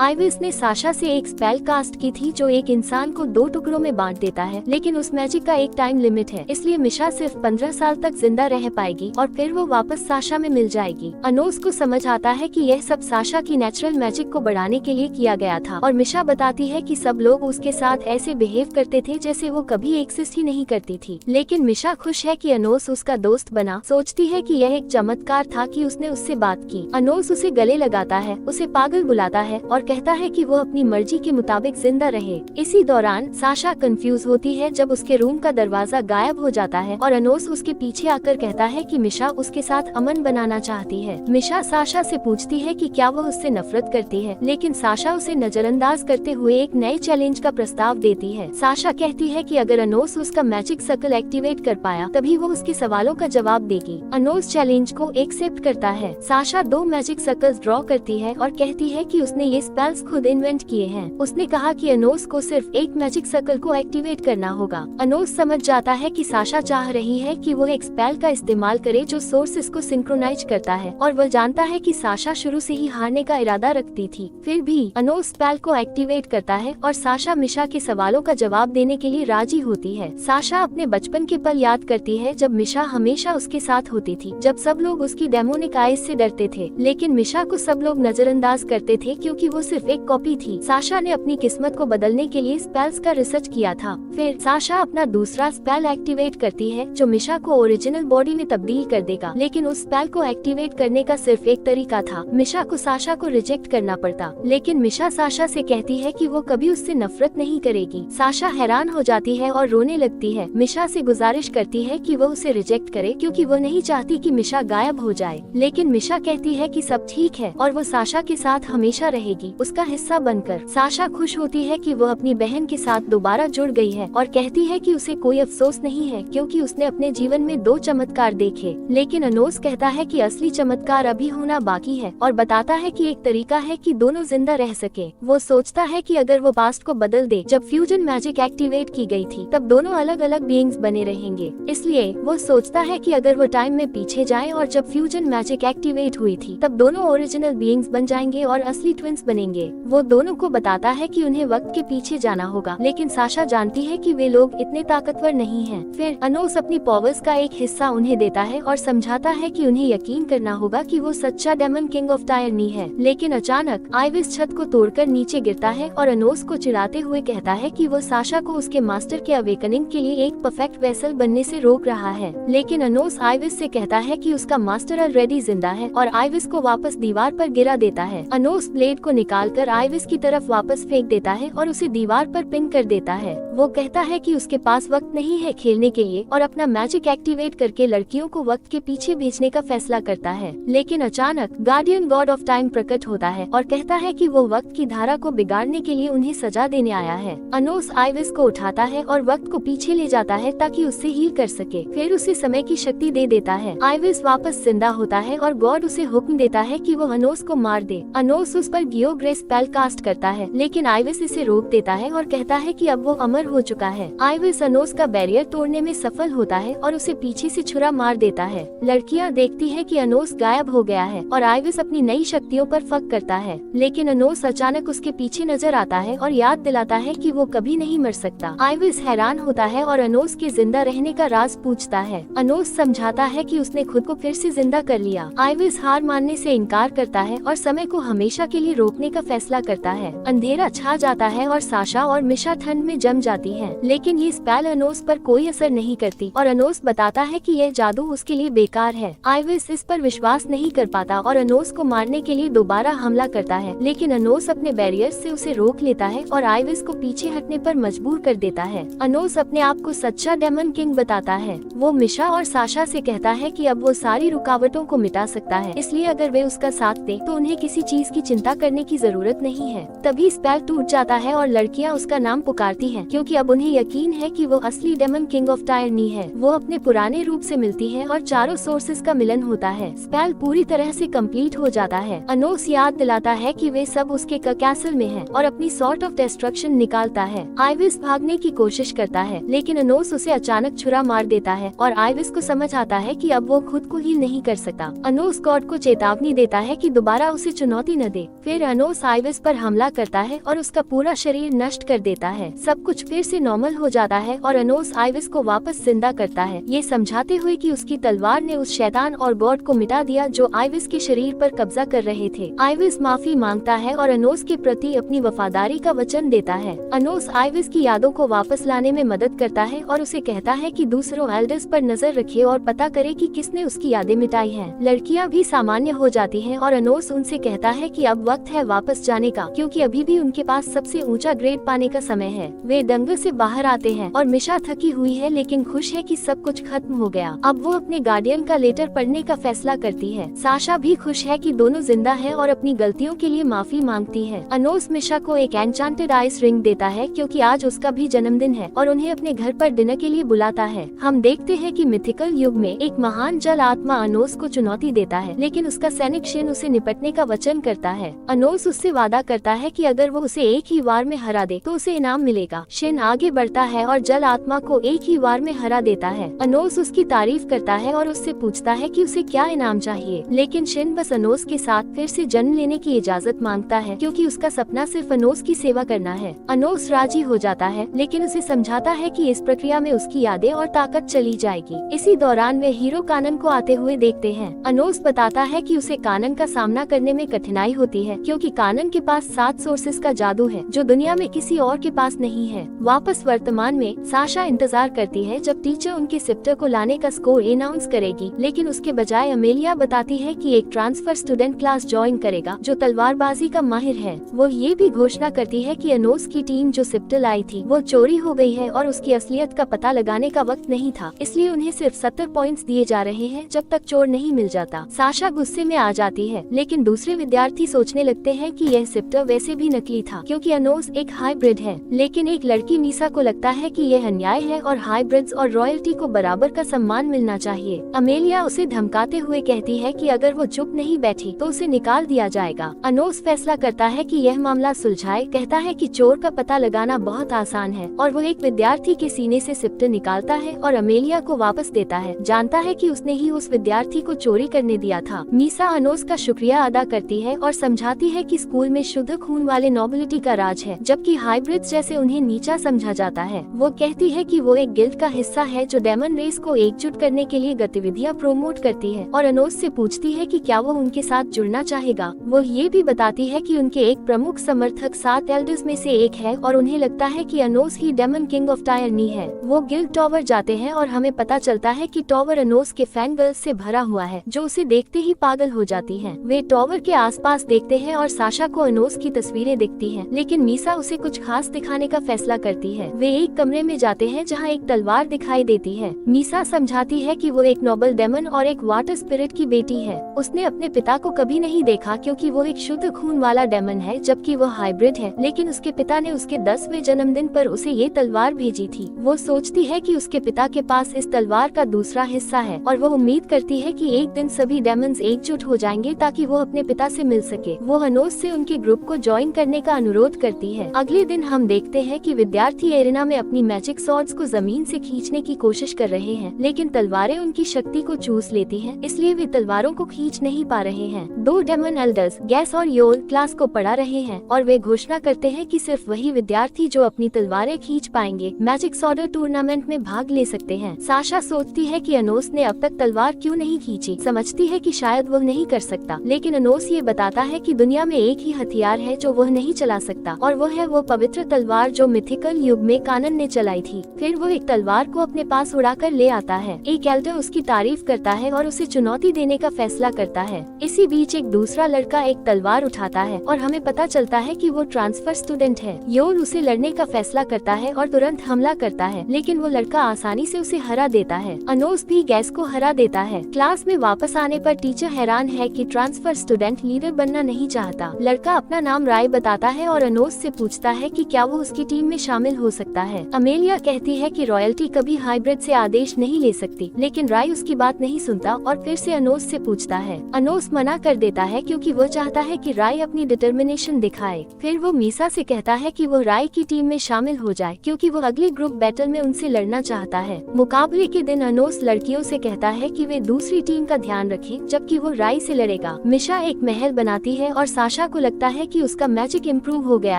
A: आइविस ने साशा से एक स्पेल कास्ट की थी जो एक इंसान को 2 टुकड़ों में बांट देता है, लेकिन उस मैजिक का एक टाइम लिमिट है, इसलिए मिशा सिर्फ 15 साल तक जिंदा रह पाएगी और फिर वो वापस साशा में मिल जाएगी। अनोस को समझ आता है कि यह सब साशा की नेचुरल मैजिक को बढ़ाने के लिए किया गया था और मिशा बताती है कि सब लोग उसके साथ ऐसे बिहेव करते थे जैसे वो कभी एक्सिस्ट ही नहीं करती थी। लेकिन मिशा खुश है कि अनोस उसका दोस्त बना। सोचती है कि यह एक चमत्कार था कि उसने उससे बात की। अनोस उसे गले लगाता है, उसे पागल बुलाता है और कहता है कि वो अपनी मर्जी के मुताबिक जिंदा रहे। इसी दौरान साशा कंफ्यूज होती है जब उसके रूम का दरवाजा गायब हो जाता है और अनोस उसके पीछे आकर कहता है कि मिशा उसके साथ अमन बनाना चाहती है। मिशा साशा से पूछती है कि क्या वो उससे नफरत करती है, लेकिन साशा उसे नजरअंदाज करते हुए एक नए चैलेंज का प्रस्ताव देती है। साशा कहती है कि अगर अनोस उसका मैजिक सर्कल एक्टिवेट कर पाया तभी वो उसके सवालों का जवाब देगी। अनोस चैलेंज को एक्सेप्ट करता है। साशा 2 मैजिक सर्कल्स ड्रॉ करती है और कहती है कि उसने ये स्पेल्स खुद इन्वेंट किए हैं। उसने कहा कि अनोस को सिर्फ एक मैजिक सर्कल को एक्टिवेट करना होगा। अनोस समझ जाता है कि साशा चाह रही है कि वो एक स्पेल का इस्तेमाल करे जो सोर्सेस को सिंक्रोनाइज करता है और वह जानता है कि साशा शुरू से ही हारने का इरादा रखती थी। फिर भी अनोस स्पेल को एक्टिवेट करता है और साशा मिशा के सवालों का जवाब देने के लिए राजी होती है। साशा अपने बचपन के पल याद करती है जब मिशा हमेशा उसके साथ होती थी, जब सब लोग उसकी डेमोनिक आइज से डरते थे, लेकिन मिशा को सब लोग नजरअंदाज करते थे क्योंकि वो सिर्फ एक कॉपी थी। साशा ने अपनी किस्मत को बदलने के लिए स्पेल्स का रिसर्च किया था। फिर साशा अपना दूसरा स्पेल एक्टिवेट करती है जो मिशा को ओरिजिनल बॉडी में तब्दील कर देगा, लेकिन उस स्पेल को एक्टिवेट करने का सिर्फ एक तरीका था। मिशा को साशा को रिजेक्ट करना पड़ता, लेकिन मिशा साशा से कहती है कि वो कभी उससे नफरत नहीं करेगी। साशा हैरान हो जाती है और रोने लगती है। मिशा से गुजारिश करती है कि वो उसे रिजेक्ट करे क्योंकि वो नहीं चाहती कि मिशा गायब हो जाए, लेकिन मिशा कहती है कि सब ठीक है और वो साशा के साथ हमेशा रहेगी, उसका हिस्सा बनकर। साशा खुश होती है कि वो अपनी बहन के साथ दोबारा जुड़ गई है और कहती है कि उसे कोई अफसोस नहीं है क्योंकि उसने अपने जीवन में 2 चमत्कार देखे। लेकिन अनोस कहता है कि असली चमत्कार अभी होना बाकी है और बताता है कि एक तरीका है कि दोनों जिंदा रह सके। वो सोचता है कि अगर वो पास्ट को बदल दे, जब फ्यूजन मैजिक एक्टिवेट की गई थी तब दोनों अलग अलग बीइंग्स बने रहेंगे। इसलिए वो सोचता है कि अगर वो टाइम में पीछे जाए और जब फ्यूजन मैजिक एक्टिवेट हुई थी तब दोनों ओरिजिनल बीइंग्स बन जाएंगे और असली ट्विंस बनेंगे। वो दोनों को बताता है कि उन्हें वक्त के पीछे जाना होगा, लेकिन साशा जानती है कि वे लोग इतने ताकतवर नहीं हैं। फिर अनोस अपनी पावर्स का एक हिस्सा उन्हें देता है और समझाता है कि उन्हें यकीन करना होगा कि वो सच्चा डेमन किंग ऑफ टायरनी है। लेकिन अचानक आइविस छत को तोड़कर नीचे गिरता है और अनोस को चिढ़ाते हुए कहता है कि वो साशा को उसके मास्टर के अवेकनिंग के लिए एक परफेक्ट वेसल बनने से रोक रहा है। लेकिन अनोस आइविस से कहता है कि उसका मास्टर ऑलरेडी जिंदा है और आइविस को वापस दीवार पर गिरा देता है। अनोस ब्लेड को निकालकर आइविस की तरफ वापस फेंक देता है और उसे दीवार पर पिन कर देता है। वो कहता है कि उसके पास वक्त नहीं है खेलने के लिए और अपना मैजिक एक्टिवेट करके लड़कियों को वक्त के पीछे भेजने का फैसला करता है। लेकिन अचानक गार्डियन गॉड ऑफ टाइम प्रकट होता है और कहता है कि वो वक्त की धारा को बिगाड़ने के लिए उन्हें सजा देने आया है। अनोस आइविस को उठाता है और वक्त को पीछे ले जाता है ताकि उससे हील कर सके, फिर उसे समय की शक्ति दे देता है। आइविस वापस जिंदा होता है और गॉड उसे हुक्म देता है कि वो अनोस को मार दे। अनोस उस पर गियो ग्रे स्पेल कास्ट करता है, लेकिन आइविस इसे रोक देता है और कहता है कि अब वो अमर हो चुका है। आइविस अनोस का बैरियर तोड़ने में सफल होता है और उसे पीछे से छुरा मार देता है। लड़कियां देखती है कि अनोस गायब हो गया है और आइविस अपनी नई शक्तियों पर फक करता है, लेकिन अनोस अचानक उसके पीछे नजर आता है और याद दिलाता है कि वो कभी नहीं मर सकता। आइविस हैरान होता है और अनोस के जिंदा रहने का राज पूछता है। अनोस समझाता है कि उसने खुद को फिर से जिंदा कर लिया। आइविस हार मानने से इनकार करता है और समय को हमेशा के लिए रोकने का फैसला करता है। अंधेरा छा जाता है और साशा और मिशा ठंड में जम जाती है, लेकिन ये स्पेल अनोस पर कोई असर नहीं करती और अनोस बताता है कि यह जादू उसके लिए बेकार है। आइविस इस पर विश्वास नहीं कर पाता और अनोस को मारने के लिए दोबारा हमला करता है, लेकिन अनोस अपने बैरियर से उसे रोक लेता है और आइविस को पीछे हटने पर मजबूर कर देता है। अनोस अपने आप को सच्चा डेमन किंग बताता है। वो मिशा और साशा से कहता है कि अब वो सारी रुकावटों को मिटा सकता है, इसलिए अगर वे उसका साथ दे तो उन्हें किसी चीज की चिंता करने की जरूरत नहीं है। तभी स्पेल टूट जाता है और लड़कियां उसका नाम पुकारती हैं, क्योंकि अब उन्हें यकीन है कि वो असली डेमन किंग ऑफ टायरनी है। वो अपने पुराने रूप से मिलती है और चारों सोर्सेज का मिलन होता है। स्पेल पूरी तरह से कंप्लीट हो जाता है। अनोस याद दिलाता है कि वे सब उसके कैसल में हैं और अपनी सॉर्ट ऑफ डिस्ट्रक्शन निकालता है। आइविस भागने की कोशिश करता है, लेकिन अनोस उसे अचानक छुरा मार देता है और आइविस को समझ आता है कि अब वो खुद को हील नहीं कर सकता। अनोस गॉड को चेतावनी देता है कि दोबारा उसे चुनौती न दे। फिर अनोस आइविस पर हमला करता है और उसका पूरा शरीर नष्ट कर देता है। सब कुछ फिर से नॉर्मल हो जाता है और अनोस आइविस को वापस जिंदा करता है, ये समझाते हुए कि उसकी तलवार ने उस शैतान और गॉड को मिटा दिया जो आइविस के शरीर पर कब्जा कर रहे थे। आइविस माफी मांगता है और अनोस के प्रति अपनी वफादारी का वचन देता है। अनोस आइविस की यादों को वापस लाने में मदद करता है और उसे कहता है कि दूसरों एल्डर्स पर नजर रखे और पता करे कि किसने उसकी यादें मिटाई हैं। लड़कियां भी सामान्य हो जाती हैं और अनोस उनसे कहता है कि अब वक्त है वापस जाने का, क्योंकि अभी भी उनके पास सबसे ऊंचा ग्रेड पाने का समय है। वे दंगे से बाहर आते हैं और मिशा थकी हुई है लेकिन खुश है कि सब कुछ खत्म हो गया। अब वो अपने गार्डियन का लेटर पढ़ने का फैसला करती है। साशा भी खुश है कि दोनों जिंदा है और अपनी गलतियों के लिए माफी मांगती है। अनोस मिशा को एक एन्चांटेड आइस रिंग देता है क्योंकि आज उसका भी जन्मदिन है और उन्हें अपने घर पर डिनर के लिए बुलाता है। हम देखते हैं कि मिथिकल युग में एक महान जल आत्मा अनोस को चुनौती देता है, लेकिन उसका सैनिक शिन उसे निपटने का वचन करता है। अनोस उससे वादा करता है कि अगर वो उसे एक ही वार में हरा दे तो उसे इनाम मिलेगा। शिन आगे बढ़ता है और जल आत्मा को एक ही वार में हरा देता है। अनोस उसकी तारीफ करता है और उससे पूछता है कि उसे क्या इनाम चाहिए, लेकिन शिन बस अनोस के साथ फिर से जन्म लेने की इजाजत मांगता है क्योंकि उसका सपना सिर्फ अनोस की सेवा करना है। अनोस राजी हो जाता है, लेकिन उसे समझाता है कि इस प्रक्रिया में उसकी यादें और ताकत चली जाएगी। इसी दौरान वे हीरो कानन को आते हुए देखते हैं। अनोस बताता है कि उसे कानन का सामना करने में कठिनाई होती है क्योंकि कानन के पास 7 सोर्सेस का जादू है जो दुनिया में किसी और के पास नहीं है। वापस वर्तमान में साशा इंतजार करती है जब टीचर उनके सिप्टर को लाने का स्कोर अनाउंस करेगी, लेकिन उसके बजाय अमेलिया बताती है कि एक ट्रांसफर स्टूडेंट क्लास ज्वाइन करेगा जो तलवारबाजी का माहिर है। वो ये भी घोषणा करती है कि अनोस की टीम जो सिप्टर लाई थी वो चोरी हो गई है और उसकी असलियत का पता लगाने का वक्त नहीं था, इसलिए उन्हें सिर्फ 70 पॉइंट्स दिए जा रहे हैं जब तक चोर नहीं मिल जाता। साशा गुस्से में आ जाती है, लेकिन दूसरे विद्यार्थी सोचने लगते हैं कि यह सिप्टर वैसे भी नकली था क्योंकि अनोस एक हाइब्रिड है। लेकिन एक लड़की मीसा को लगता है कि यह अन्याय है और हाइब्रिड्स और रॉयल्टी को बराबर का सम्मान मिलना चाहिए। अमेलिया उसे धमकाते हुए कहती है कि अगर वो चुप नहीं बैठी तो उसे निकाल दिया जाएगा। अनोस फैसला करता है कि यह मामला सुलझाए, कहता है कि चोर का पता लगाना बहुत आसान है और वो एक विद्यार्थी के सीने से सिप्टर निकालता है और अमेलिया को वापस देता है। जानता है कि उसने ही उस विद्यार्थी को चोरी करने दिया था। मीसा अनोस का शुक्रिया अदा करती है और समझाती है कि स्कूल में शुद्ध खून वाले नोबिलिटी का राज है, जबकि हाइब्रिड्स जैसे उन्हें नीचा समझा जाता है। वो कहती है कि वो एक गिल्ड का हिस्सा है जो डेमन रेस को एकजुट करने के लिए गतिविधियां प्रोमोट करती है और अनोस से पूछती है कि क्या वो उनके साथ जुड़ना चाहेगा। वो ये भी बताती है कि उनके एक प्रमुख समर्थक 7 एल्डर्स में से एक है और उन्हें लगता है कि अनोस ही डेमन किंग ऑफ टायरनी है। वो गिल्ड टॉवर जाते हैं और हमें पता चलता है कि टॉवर अनोस के फैन गर्ल्स से भरा हुआ है जो उसे देखते ही पागल हो जाती हैं। वे टॉवर के आसपास देखते हैं और साशा को अनोस की तस्वीरें दिखती हैं, लेकिन मीसा उसे कुछ खास दिखाने का फैसला करती है। वे एक कमरे में जाते हैं जहां एक तलवार दिखाई देती है। मीसा समझाती है कि वो एक नोबल डेमन और एक वाटर स्पिरिट की बेटी है। उसने अपने पिता को कभी नहीं देखा क्योंकि वो एक शुद्ध खून वाला डेमन है, जबकि वो हाइब्रिड है, लेकिन उसके पिता ने उसके 10वें जन्मदिन पर उसे ये तलवार भेजी थी। वो सोचती है कि उसके पिता के पास इस तलवार का दूसरा हिस्सा है और वो उम्मीद करती है कि एक दिन सभी डेमन्स एकजुट हो जाएंगे ताकि वो अपने पिता से मिल सके। वो अनोस से उनके ग्रुप को ज्वाइन करने का अनुरोध करती है। अगले दिन हम देखते हैं कि विद्यार्थी एरिना में अपनी मैजिक सॉर्ड्स को जमीन से खींचने की कोशिश कर रहे हैं, लेकिन तलवारें उनकी शक्ति को चूस लेती हैं, इसलिए वे तलवारों को खींच नहीं पा रहे हैं। 2 डेमन एल्डर्स गैस और योल क्लास को पढ़ा रहे हैं और वे घोषणा करते हैं कि सिर्फ वही विद्यार्थी जो अपनी तलवारें खींच पाएंगे मैजिक सॉर्डर टूर्नामेंट में भाग ले सकते हैं। साशा सोचती है कि अनोस ने अब तक तलवार क्यों नहीं खींची, समझती है कि शायद वो नहीं कर सकता, लेकिन अनोस ये बताता है कि दुनिया में एक ही हथियार है जो वह नहीं चला सकता और वो है वो पवित्र तलवार जो मिथिकल युग में कानन ने चलाई थी। फिर वो एक तलवार को अपने पास उड़ाकर ले आता है। एक एल्डर उसकी तारीफ करता है और उसे चुनौती देने का फैसला करता है। इसी बीच एक दूसरा लड़का एक तलवार उठाता है और हमें पता चलता है कि वो ट्रांसफर स्टूडेंट है। योल उसे लड़ने का फैसला करता है और तुरंत हमला करता है, लेकिन वो लड़का आसानी से उसे हरा देता है। अनोस भी गैस को हरा देता है। क्लास में वापस आने पर टीचर हैरान है कि ट्रांसफर स्टूडेंट लीडर बनना नहीं चाहता। लड़का अपना नाम राय बताता है और अनोस से पूछता है कि क्या वो उसकी टीम में शामिल हो सकता है। अमेलिया कहती है कि रॉयल्टी कभी हाइब्रिड से आदेश नहीं ले सकती, लेकिन राय उसकी बात नहीं सुनता और फिर से अनोस से पूछता है। अनोस मना कर देता है क्योंकि वो चाहता है कि राय अपनी डिटर्मिनेशन दिखाए। फिर वो मीसा से कहता है कि वो राय की टीम में शामिल हो जाए क्योंकि वो अगले ग्रुप बैटल में उनसे लड़ना चाहता है। मुकाबले के दिन अनोस लड़कियों से कहता है कि वे दूसरी टीम का ध्यान रखें जबकि वो राय से लड़ेगा। मिशा एक महल बनाती है और साशा को लगता है कि उसका मैजिक इम्प्रूव हो गया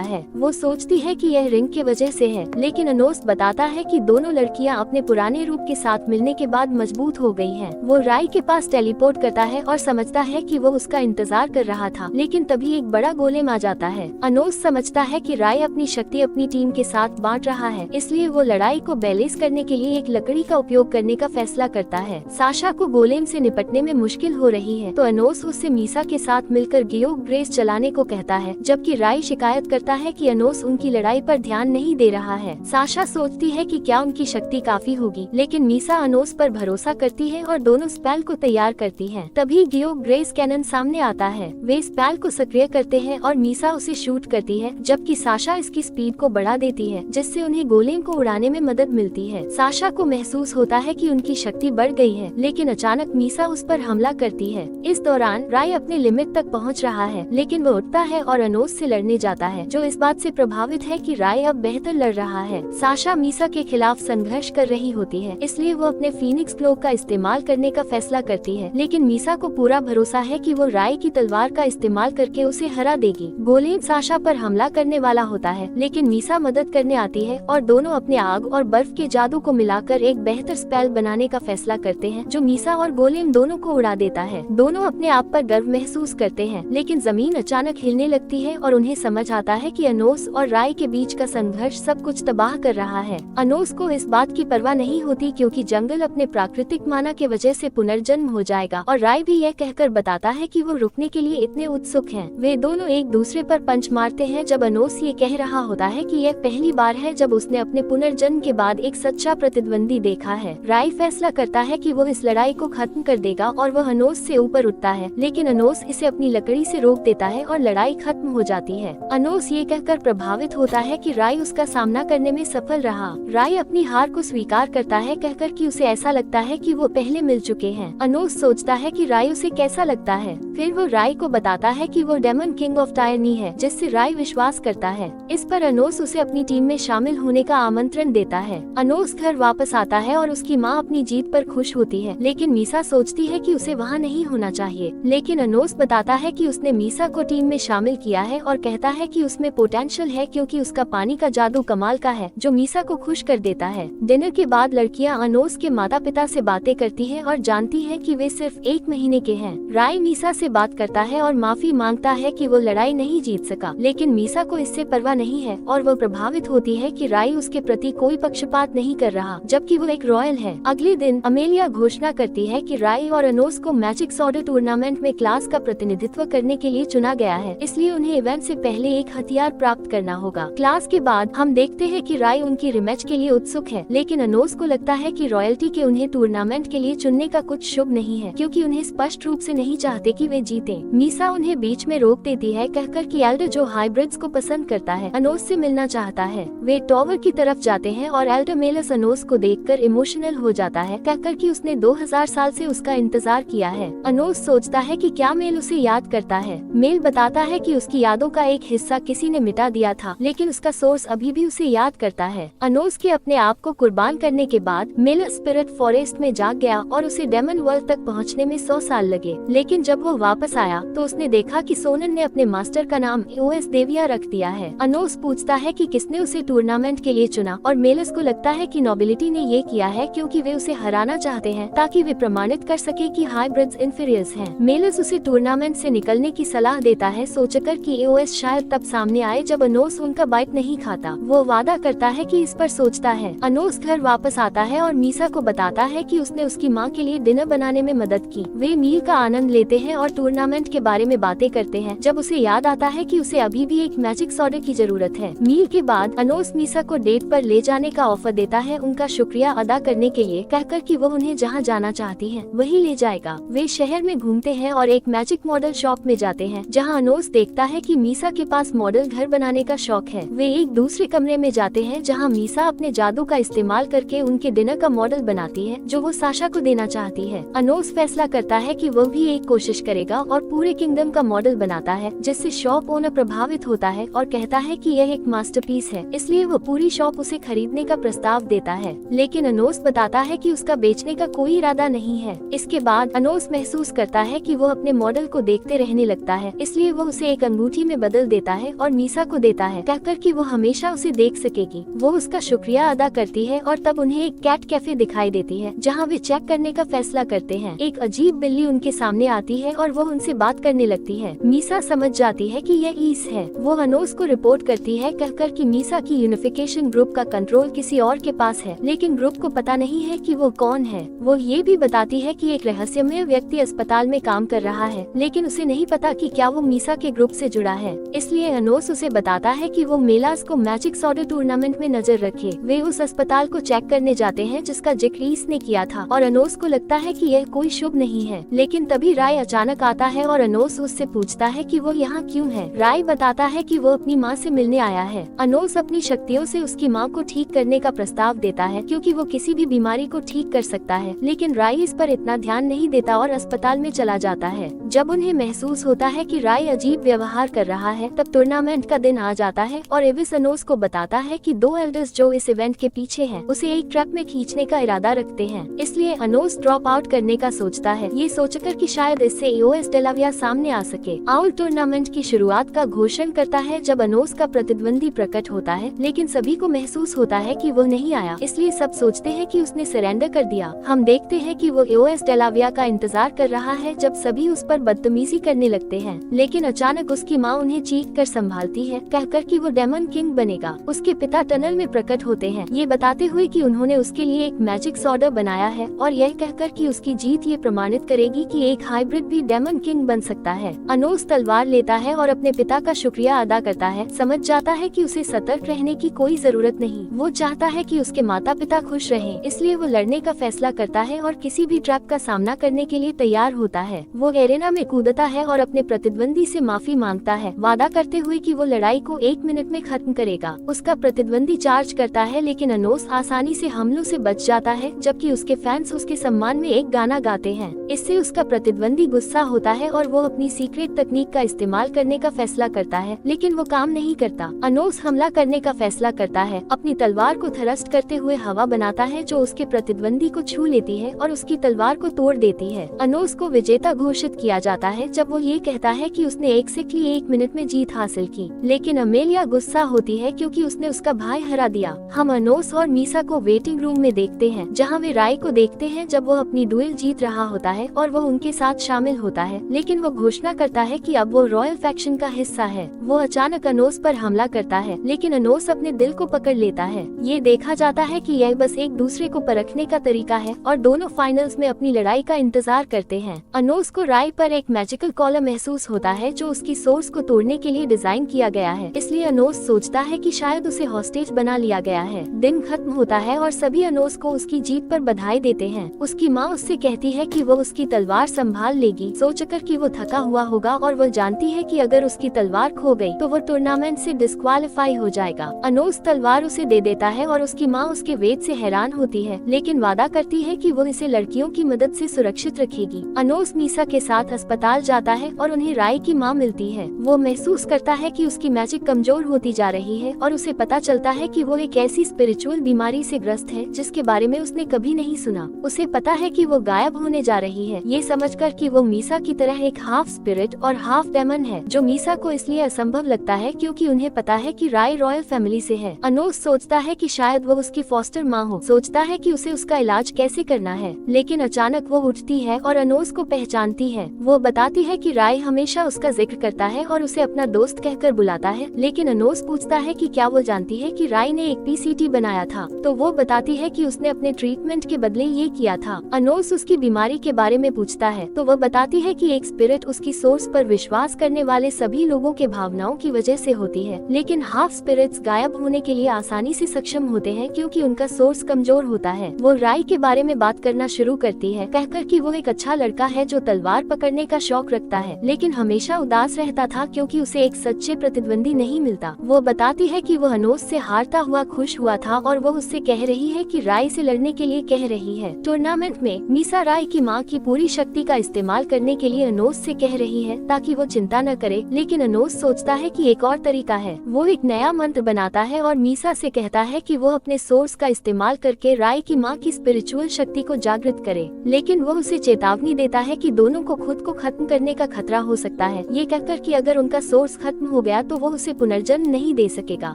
A: है। वो सोचती है कि यह रिंग के वजह से है, लेकिन अनोस बताता है कि दोनों लड़कियां अपने पुराने रूप के साथ मिलने के बाद मजबूत हो गई हैं। वो राय के पास टेलीपोर्ट करता है और समझता है कि वो उसका इंतजार कर रहा था, लेकिन तभी एक बड़ा गोलेम आ जाता है। अनोस समझता है कि राय अपनी शक्ति अपनी टीम के साथ बांट रहा है, इसलिए वो लड़ाई को बैलेंस करने के लिए एक लकड़ी का उपयोग करने का फैसला करता है। साशा को गोलेम से निपटने में मुश्किल हो रही है, तो अनोस उससे मीसा के साथ मिलकर गियोग ग्रेस चलाने को कहता है, जबकि राय शिकायत करता है कि अनोस उनकी लड़ाई पर ध्यान नहीं दे रहा है। साशा सोचती है कि क्या उनकी शक्ति काफी होगी, लेकिन मीसा अनोस पर भरोसा करती है और दोनों स्पेल को तैयार करती हैं। तभी गियोग ग्रेस कैनन सामने आता है। वे स्पेल को सक्रिय करते हैं और मीसा उसे शूट करती है, जबकि साशा इसकी स्पीड को बढ़ा देती है, जिससे उन्हें गोलेम को उड़ाने में मदद मिलती है। साशा को महसूस होता है कि उनकी शक्ति बढ़ गई है, लेकिन अचानक मीसा उस पर हमला करती है। इस दौरान राय अपने लिमिट तक पहुंच रहा है, लेकिन वो उठता है और अनोस से लड़ने जाता है, जो इस बात से प्रभावित है कि राय अब बेहतर लड़ रहा है। साशा मीसा के खिलाफ संघर्ष कर रही होती है, इसलिए वो अपने फीनिक्स क्लोक का इस्तेमाल करने का फैसला करती है, लेकिन मीसा को पूरा भरोसा है कि वो राय की तलवार का इस्तेमाल करके उसे हरा देगी। गोलेम साशा पर हमला करने वाला होता है, लेकिन मीसा मदद करने आती है और दोनों अपने आग और बर्फ के जादू को मिलाकर एक बेहतर स्पेल बनाने का फैसला करते हैं, जो मीसा और गोलेम दोनों को उड़ा देता है। दोनों अपने आप पर गर्व महसूस करते हैं, लेकिन जमीन अचानक हिलने लगती है और उन्हें समझ आता है कि अनोस और राय के बीच का संघर्ष सब कुछ तबाह कर रहा है। अनोस को इस बात की परवाह नहीं होती क्योंकि जंगल अपने प्राकृतिक माना के वजह से पुनर्जन्म हो जाएगा, और राय भी यह कहकर बताता है कि वो रुकने के लिए इतने उत्सुक हैं। वे दोनों एक दूसरे पर पंच मारते हैं जब अनोस ये कह रहा होता है कि यह पहली बार है जब उसने अपने पुनर्जन्म के बाद एक सच्चा प्रतिद्वंदी देखा है। राय फैसला करता है कि वो इस लड़ाई को खत्म कर देगा और वह अनोस से ऊपर उठता है, लेकिन अनोस इसे अपनी लकड़ी से रोक देता है और लड़ाई खत्म हो जाती है। अनोस ये कहकर प्रभावित होता है कि राय उसका सामना करने में सफल रहा। राय अपनी हार को स्वीकार करता है, कहकर कि उसे ऐसा लगता है कि वो पहले मिल चुके हैं। अनोस सोचता है कि राय उसे कैसा लगता है, फिर वो राय को बताता है कि वो डेमन किंग ऑफ टायरनी है, जिससे राय विश्वास करता है। इस पर अनोस उसे अपनी टीम में शामिल होने का आमंत्रण देता है। अनोस घर वापस आता है और उसकी माँ अपनी जीत पर खुश होती है, लेकिन मीसा सोचती है कि उसे वहाँ नहीं होना चाहिए। लेकिन अनोस बताता है कि उसने मीसा को टीम में शामिल किया है और कहता है कि उसमें पोटेंशियल है क्योंकि उसका पानी का जादू कमाल का है, जो मीसा को खुश कर देता है। डिनर के बाद लड़कियां अनोस के माता पिता से बातें करती हैं और जानती हैं कि वे सिर्फ 1 महीने के हैं। राय मीसा से बात करता है और माफी मांगता है कि वो लड़ाई नहीं जीत सका, लेकिन मीसा को इससे परवाह नहीं है और वो प्रभावित होती है कि राय उसके प्रति कोई पक्षपात नहीं कर रहा, जबकि वो एक रॉयल है। अगले दिन अमेलिया घोषणा करती है कि राय और अनोस को मैजिक सॉर्ड टूर्नामेंट में क्लास का प्रतिनिधित्व करने के लिए चुना गया है, इसलिए उन्हें इवेंट से पहले एक हथियार प्राप्त करना होगा। क्लास के बाद हम देखते हैं कि राय उनकी रिमैच के लिए उत्सुक है, लेकिन अनोस को लगता है कि रॉयल्टी के उन्हें टूर्नामेंट के लिए चुनने का कुछ शुभ नहीं है, क्योंकि उन्हें स्पष्ट रूप से नहीं चाहते कि वे जीते। मीसा उन्हें बीच में रोक देती है, कहकर कि एल्डर जो हाइब्रिड्स को पसंद करता है अनोस से मिलना चाहता है। वे टॉवर की तरफ जाते हैं और एल्डर मेलस अनोस को देखकर इमोशनल हो जाता है, कहकर कि उसने 2000 साल से उसका इंतजार किया है। अनोस सोचता है कि क्या मेल उसे याद करता है। मेल बताता है कि उसकी यादों का एक हिस्सा किसी ने मिटा दिया था, लेकिन उसका सोर्स अभी भी उसे याद करता है। अनोस के अपने आप को कुर्बान करने के बाद मेल स्पिरिट फॉरेस्ट में जाग गया और उसे डेमन वर्ल्ड तक पहुंचने में 100 साल लगे, लेकिन जब वो वापस आया तो उसने देखा कि सोनन ने अपने मास्टर का नाम एओएस देविया रख दिया है। अनोस पूछता है कि किसने उसे टूर्नामेंट के लिए चुना, और मेलस को लगता है कि नोबिलिटी ने ये किया है क्योंकि वे उसे हराना चाहते हैं ताकि वे प्रमाणित कर सके कि हाइब्रिड्स इंफीरियर्स हैं। मेलस उसे टूर्नामेंट से निकलने की सलाह देता है, सोचकर कि एओएस शायद तब सामने आए जब अनोस उनका बाइट नहीं खाता। वो वादा करता है कि इस पर सोचता है। अनोस घर वापस आता है और मीसा को बताता है कि उसने उसकी माँ के लिए डिनर बनाने में मदद की। वे मील का आनंद लेते हैं और टूर्नामेंट के बारे में बातें करते हैं, जब उसे याद आता है कि उसे अभी भी एक मैजिक सॉर्ड की जरूरत है। मील के बाद अनोस मीसा को डेट पर ले जाने का ऑफर देता है, उनका शुक्रिया अदा करने के लिए, कहकर कि वो उन्हें जहाँ जाना चाहती है वही ले जाएगा। वे शहर में घूमते हैं और एक मैजिक मॉडल शॉप में जाते जाते हैं, जहाँ अनोस देखता है कि मीसा के पास मॉडल घर बनाने का शौक है। वे एक दूसरे कमरे में जाते हैं जहाँ मीसा अपने जादू का इस्तेमाल करके उनके डिनर का मॉडल बनाती है जो वो साशा को देना चाहती है। अनोस फैसला करता है कि वो भी एक कोशिश करेगा और पूरे किंगडम का मॉडल बनाता है, जिससे शॉप ओनर प्रभावित होता है और कहता है कि यह एक मास्टरपीस है, इसलिए वो पूरी शॉप उसे खरीदने का प्रस्ताव देता है। लेकिन अनोस बताता है कि उसका बेचने का कोई इरादा नहीं है। इसके बाद अनोस महसूस करता है कि वो अपने मॉडल को देखते रहने लगता है, इसलिए वो उसे एक अंगूठी में बदल देता है और मीसा को देता है, कहकर कि वो हमेशा उसे देख सकेगी। वो उसका शुक्रिया अदा करती है और तब उन्हें एक कैट कैफे दिखाई देती है जहाँ वे चेक करने का फैसला करते हैं। एक अजीब बिल्ली उनके सामने आती है और वो उनसे बात करने लगती है। मीसा समझ जाती है कि यह ईस है। वो अनोस को रिपोर्ट करती है, कहकर कि मीसा की यूनिफिकेशन ग्रुप का कंट्रोल किसी और के पास है, लेकिन ग्रुप को पता नहीं है कि वो कौन है। वो ये भी बताती है कि एक रहस्यमय व्यक्ति अस्पताल में काम कर रहा है, लेकिन उसे नहीं पता कि क्या वो मीसा के ग्रुप से जुड़ा है। इसलिए अनोस उसे बताता है कि वो मेलास को मैजिक सॉर्डर टूर्नामेंट में नजर रखे। वे उस अस्पताल को चेक करने जाते हैं जिसका जिक्र ईस ने किया था और अनोस को लगता है कि यह कोई शुभ नहीं है। लेकिन तभी राय अचानक आता है और अनोस उससे पूछता है कि वो यहाँ क्यों है। राय बताता है कि वो अपनी माँ से मिलने आया है। अनोस अपनी शक्तियों से उसकी माँ को ठीक करने का प्रस्ताव देता है क्योंकि वो किसी भी बीमारी को ठीक कर सकता है, लेकिन राय इस पर इतना ध्यान नहीं देता और अस्पताल में चला जाता है। जब उन्हें महसूस होता है कि राय अजीब व्यवहार कर रहा है, तब टूर्नामेंट का दिन आ जाता है और एविस अनोस को बताता है कि दो एल्डर्स जो इस इवेंट के पीछे हैं, उसे एक ट्रैप में खींचने का इरादा रखते हैं। इसलिए अनोस ड्रॉप आउट करने का सोचता है, ये सोचकर कि शायद इससे एओएस डेलाविया सामने आ सके। आउल टूर्नामेंट की शुरुआत का घोषण करता है जब अनोस का प्रतिद्वंदी प्रकट होता है, लेकिन सभी को महसूस होता है कि वो नहीं आया, इसलिए सब सोचते हैं कि उसने सरेंडर कर दिया। हम देखते हैं कि वो एओएस डेलाविया का इंतजार कर रहा है जब सभी उस पर बदतमीजी करने लगते हैं, लेकिन अचानक उसकी माँ उन्हें चीख कर संभालती है, कहकर कि वो डेमन किंग बनेगा। उसके पिता टनल में प्रकट होते हैं, ये बताते हुए कि उन्होंने उसके लिए एक मैजिक सॉर्डर बनाया है और यह कहकर कि उसकी जीत ये प्रमाणित करेगी कि एक हाइब्रिड भी डेमन किंग बन सकता है। अनोस तलवार लेता है और अपने पिता का शुक्रिया अदा करता है, समझ जाता है कि उसे सतर्क रहने की कोई जरूरत नहीं। वो चाहता है कि उसके माता पिता खुश रहें, इसलिए वो लड़ने का फैसला करता है और किसी भी ट्रैप का सामना करने के लिए तैयार होता है। वो एरेना में कूदता है और अपने प्रतिद्वंदी से माफी मांगता है, वादा करते हुए कि वो लड़ाई को 1 मिनट में खत्म करेगा। उसका प्रतिद्वंदी चार्ज करता है, लेकिन अनोस आसानी से हमलों से बच जाता है, जबकि उसके फैंस उसके सम्मान में एक गाना गाते हैं। इससे उसका प्रतिद्वंदी गुस्सा होता है और वो अपनी सीक्रेट तकनीक का इस्तेमाल करने का फैसला करता है, लेकिन वो काम नहीं करता। अनोस हमला करने का फैसला करता है, अपनी तलवार को थ्रस्ट करते हुए हवा बनाता है जो उसके प्रतिद्वंदी को छू लेती है और उसकी तलवार को तोड़ देती है। अनोस को विजेता घोषित किया जाता है जब वो ये कहता है कि उसने एक्जैक्टली 1 मिनट में जीत हासिल की, लेकिन अमेलिया गुस्सा होती है क्योंकि उसने उसका भाई हरा दिया। हम अनोस और मीसा को वेटिंग रूम में देखते हैं जहाँ वे राय को देखते हैं जब वो अपनी डुएल जीत रहा होता है और वो उनके साथ शामिल होता है, लेकिन वो घोषणा करता है कि अब वो रॉयल फैक्शन का हिस्सा है। वो अचानक अनोस पर हमला करता है, लेकिन अनोस अपने दिल को पकड़ लेता है। ये देखा जाता है कि यह बस एक दूसरे को परखने का तरीका है और दोनों फाइनल्स में अपनी लड़ाई का इंतजार करते हैं। अनोस को राय पर एक मैजिकल कॉलर महसूस होता है जो उसकी सोर्स को तोड़ने के लिए डिजाइन किया गया है, इसलिए अनोस सोचता है कि शायद उसे हॉस्टेज बना लिया गया है। दिन खत्म होता है और सभी अनोस को उसकी जीत पर बधाई देते हैं। उसकी माँ उससे कहती है कि वो उसकी तलवार संभाल लेगी, सोचकर कि वो थका हुआ होगा और वो जानती है कि अगर उसकी तलवार खो गई तो वो टूर्नामेंट से डिस्क्वालीफाई हो जाएगा। अनोस तलवार उसे दे देता है और उसकी माँ उसके वेट से हैरान होती है, लेकिन वादा करती है कि वो इसे लड़कियों की मदद से सुरक्षित रखेगी। अनोस मीसा के साथ अस्पताल जाता है और उन्हें राय की माँ मिलती है। वो महसूस करता है कि उसकी मैजिक कमजोर होती जा रही है और उसे पता चलता है कि वो एक ऐसी स्पिरिचुअल बीमारी से ग्रस्त है जिसके बारे में उसने कभी नहीं सुना। उसे पता है कि वो गायब होने जा रही है, ये समझकर कि वो मीसा की तरह एक हाफ स्पिरिट और हाफ डेमन है, जो मीसा को इसलिए असंभव लगता है क्योंकि उन्हें पता है कि राय रॉयल फैमिली से है। अनोस सोचता है कि शायद वो उसकी फॉस्टर माँ हो, सोचता है कि उसे उसका इलाज कैसे करना है, लेकिन अचानक वो उठती है और अनोस को पहचानती है। वो बताती है कि राय हमेशा उसका जिक्र करता है और उसे अपना दोस्त कहकर बुलाता है, लेकिन अनोस पूछता है कि क्या वो जानती है कि राय ने एक पीसीटी बनाया था, तो वो बताती है कि उसने अपने ट्रीटमेंट के बदले ये किया था। अनोस उसकी बीमारी के बारे में पूछता है तो वो बताती है कि एक स्पिरिट उसकी सोर्स पर विश्वास करने वाले सभी लोगों के भावनाओं की वजह से होती है, लेकिन हाफ स्पिरिट्स गायब होने के लिए आसानी से सक्षम होते हैं क्योंकि उनका सोर्स कमजोर होता है। वो राय के बारे में बात करना शुरू करती है, कहकर कि वो एक अच्छा लड़का है जो तलवार पकड़ने का शौक रखता है, लेकिन हमेशा उदास रहता था क्योंकि उसे एक सच्चे प्रतिद्वंदी नहीं मिलता। वो बताती है कि वो अनोस से हारता हुआ खुश हुआ था और वो उससे कह रही है कि राय से लड़ने के लिए कह रही है। टूर्नामेंट में मीसा राय की मां की पूरी शक्ति का इस्तेमाल करने के लिए अनोस से कह रही है ताकि वो चिंता न करे, लेकिन अनोस सोचता है कि एक और तरीका है। वो एक नया मंत्र बनाता है और मीसा से कहता है कि वो अपने सोर्स का इस्तेमाल करके राय की मां की स्पिरिचुअल शक्ति को जागृत करे, लेकिन वो उसे चेतावनी देता है कि दोनों को खुद को खत्म करने का खतरा हो सकता है, ये कहकर कि अगर उनका सोर्स खत्म हो गया तो वो उसे पुनर्जन्म नहीं दे सकेगा।